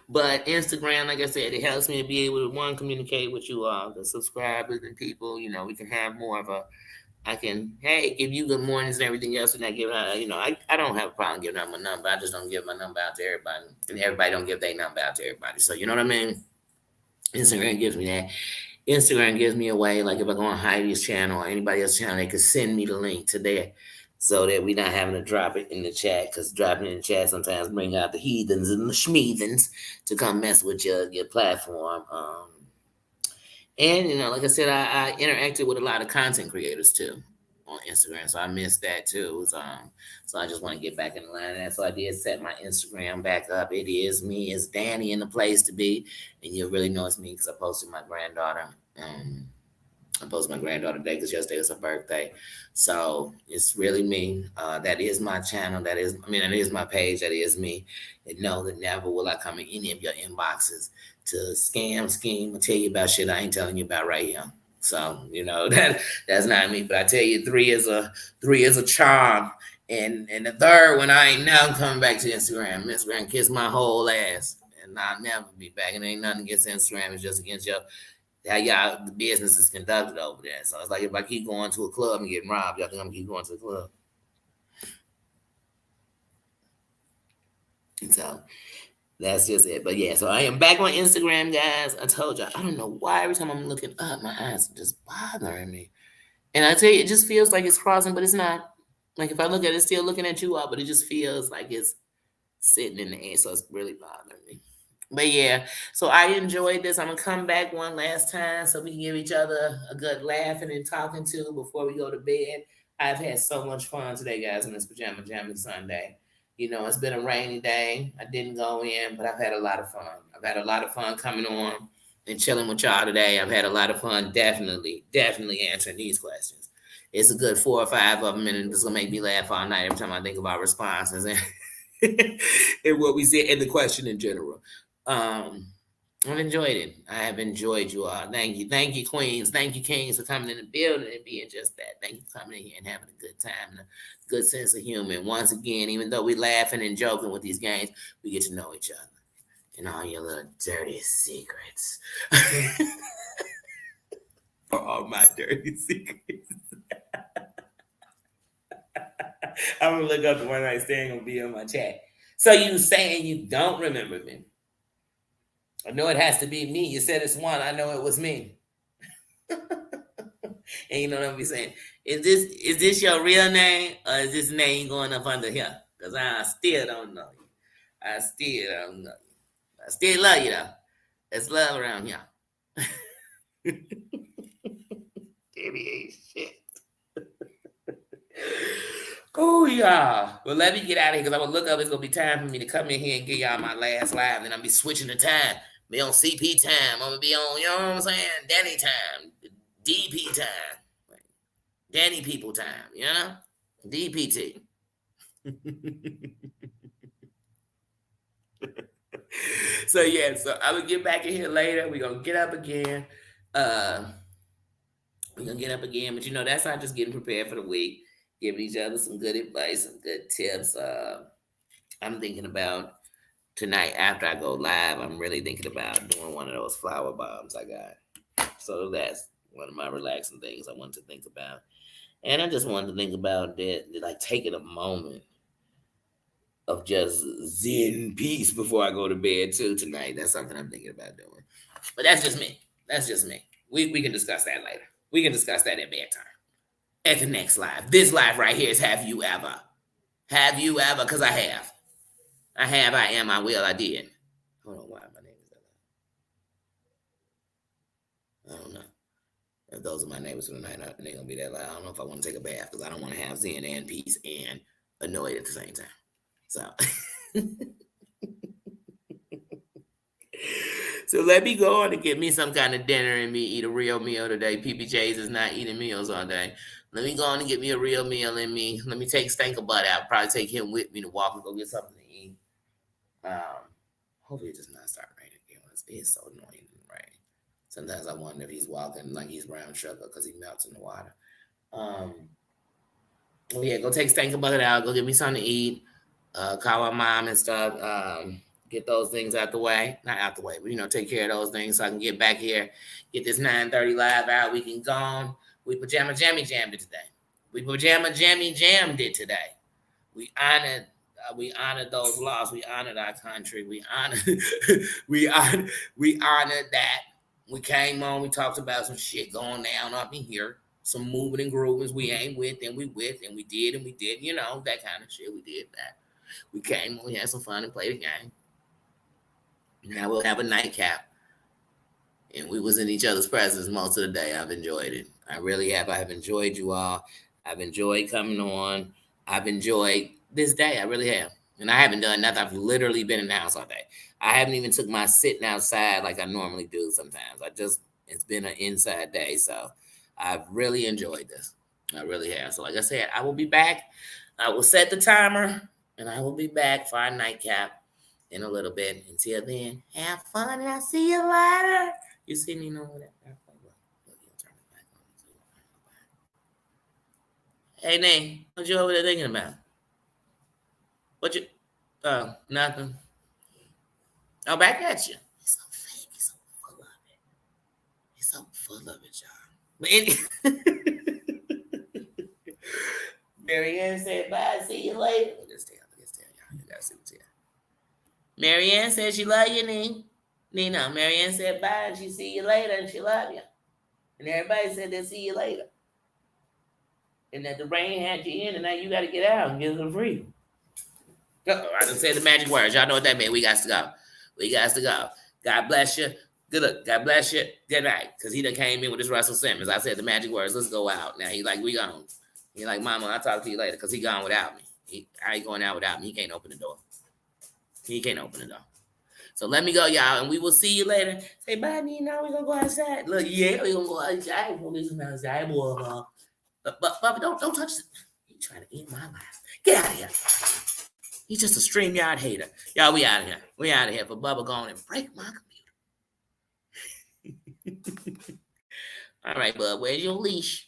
But Instagram, like I said, it helps me to be able to communicate with you all, the subscribers and people. We can have more of a. I can, hey, give you good mornings and everything else, and I give out. I don't have a problem giving out my number. I just don't give my number out to everybody, and everybody don't give their number out to everybody. So you know what I mean? Instagram gives me that. Instagram gives me a way, like if I go on Heidi's channel or anybody else's channel, they could send me the link to there so that we're not having to drop it in the chat, because dropping in the chat sometimes bring out the heathens and the schmeathens to come mess with your platform. And, like I said, I interacted with a lot of content creators too on Instagram. So I missed that too. So I just want to get back in the line of that. So I did set my Instagram back up. It is me. It's Danny in the place to be. And you'll really know it's me because I posted my granddaughter. I posted my granddaughter today because yesterday was her birthday. So it's really me. That is my channel. That is my page. That is me. And know that never will I come in any of your inboxes to scam, scheme, or tell you about shit I ain't telling you about right here. So that's not me. But I tell you, three is a charm. And the third one, I ain't now coming back to Instagram. Instagram kiss my whole ass, and I'll never be back. And ain't nothing against Instagram. It's just against how y'all the business is conducted over there. So it's like if I keep going to a club and getting robbed, y'all think I'm gonna keep going to the club? And so that's just it. But yeah, so I am back on Instagram, guys. I told y'all, I don't know why every time I'm looking up, my eyes are just bothering me. And I tell you, it just feels like it's crossing, but it's not. Like if I look at it, it's still looking at you all, but it just feels like it's sitting in the air. So it's really bothering me. But yeah, so I enjoyed this. I'm gonna come back one last time so we can give each other a good laughing and talking to before we go to bed. I've had so much fun today, guys, on this pajama jammy Sunday. It's been a rainy day. I didn't go in, but I've had a lot of fun. I've had a lot of fun coming on and chilling with y'all today. I've had a lot of fun, definitely answering these questions. It's a good 4 or 5 of them, and it's gonna make me laugh all night every time I think about responses and, and what we said and the question in general. I've enjoyed it. I have enjoyed you all. Thank you, queens. Thank you, kings, for coming in the building and being just that. Thank you for coming in here and having a good time and a good sense of humor. And once again, even though we're laughing and joking with these games, we get to know each other and all your little dirty secrets. For all my dirty secrets. I'm gonna look up the one night stand gonna be on my chat. So you saying you don't remember me? I know it has to be me. You said it's one. I know it was me. And you know what I'm be saying? Is this your real name or is this name going up under here? Because I still don't know you. I still don't know you. I still love you though. There's love around here. Baby ain't shit. Oh yeah. Well, let me get out of here because I'm gonna look up. It's gonna be time for me to come in here and give y'all my last live. Then I'll be switching the time. Be on CP time. I'm gonna be on, you know what I'm saying? Danny time. DP time. Danny people time, DPT. So yeah, so I will get back in here later. We're gonna get up again. Uh we're gonna get up again, but that's not just getting prepared for the week, giving each other some good advice, some good tips. I'm thinking about tonight after I go live, I'm really thinking about doing one of those flower bombs I got. So that's one of my relaxing things I want to think about. And I just wanted to think about that, like taking a moment of just zen peace before I go to bed too tonight. That's something I'm thinking about doing. But that's just me. That's just me. We can discuss that later. We can discuss that at bedtime. At the next live. This live right here is Have You Ever? Have you ever? Because I have. I have, I am, I will, I did. Hold on, why my name is that loud? I don't know. If those are my neighbors for the night, they're going to be that loud. I don't know if I want to take a bath because I don't want to have zen and peace and annoyed at the same time. So... So let me go on and get me some kind of dinner and me eat a real meal today. PBJ's is not eating meals all day. Let me go on and get me a real meal in me. Let me take Stanker Butt out. Probably take him with me to walk and go get something to eat. Hopefully it does not start raining again. It's so annoying in the rain. Sometimes I wonder if he's walking like he's brown sugar because he melts in the water. Well, yeah, go take Stanker Bucket out. Go get me something to eat. Call my mom and stuff. Get those things out the way. Not out the way, but take care of those things so I can get back here, get this 9:30 live out. We can go on. We pajama jammy jammed it today. We pajama jammy jammed it today. We honored those laws. We honored our country. We honored we honored that. We came on, we talked about some shit going down up in here. Some moving and groovings we ain't with and we with and we did, that kind of shit. We did that. We came, we had some fun and played a game. Now we'll have a nightcap. And we was in each other's presence most of the day. I've enjoyed it. I really have. I have enjoyed you all. I've enjoyed coming on. I've enjoyed this day. I really have. And I haven't done nothing. I've literally been in the house all day. I haven't even took my sitting outside like I normally do sometimes. It's been an inside day. So I've really enjoyed this. I really have. So like I said, I will be back. I will set the timer and I will be back for our nightcap in a little bit. Until then, have fun and I'll see you later. You see me know that. Hey, Nate, what you over there thinking about? What you? Nothing. Oh, back at you. He's so fake. He's so full of it. He's so full of it, y'all. But Marianne said, bye, see you later. Let's tell y'all. You gotta see what's here. Marianne said she love you, Nina. Marianne said bye and she see you later and she love you. And everybody said they'll see you later. And that the rain had you in and now you gotta get out and get them free. Uh-oh, I just said the magic words. Y'all know what that means. We got to go. We got to go. God bless you. Good luck. God bless you. Good night. Because he done came in with this Russell Simmons. I said the magic words. Let's go out. Now he like, we gone. He like, Mama, I'll talk to you later because he gone without me. I ain't going out without me. He can't open the door. He can't open the door. So let me go, y'all, and we will see you later. Say bye, Nina. We're going to go outside. Look, yeah, we're going to go outside. We're going to listen outside, boy. But Bubba, don't touch it. He's trying to end my life. Get out of here. He's just a StreamYard hater. Y'all, we out of here. We out of here for Bubba going and break my computer. All right, bub, where's your leash?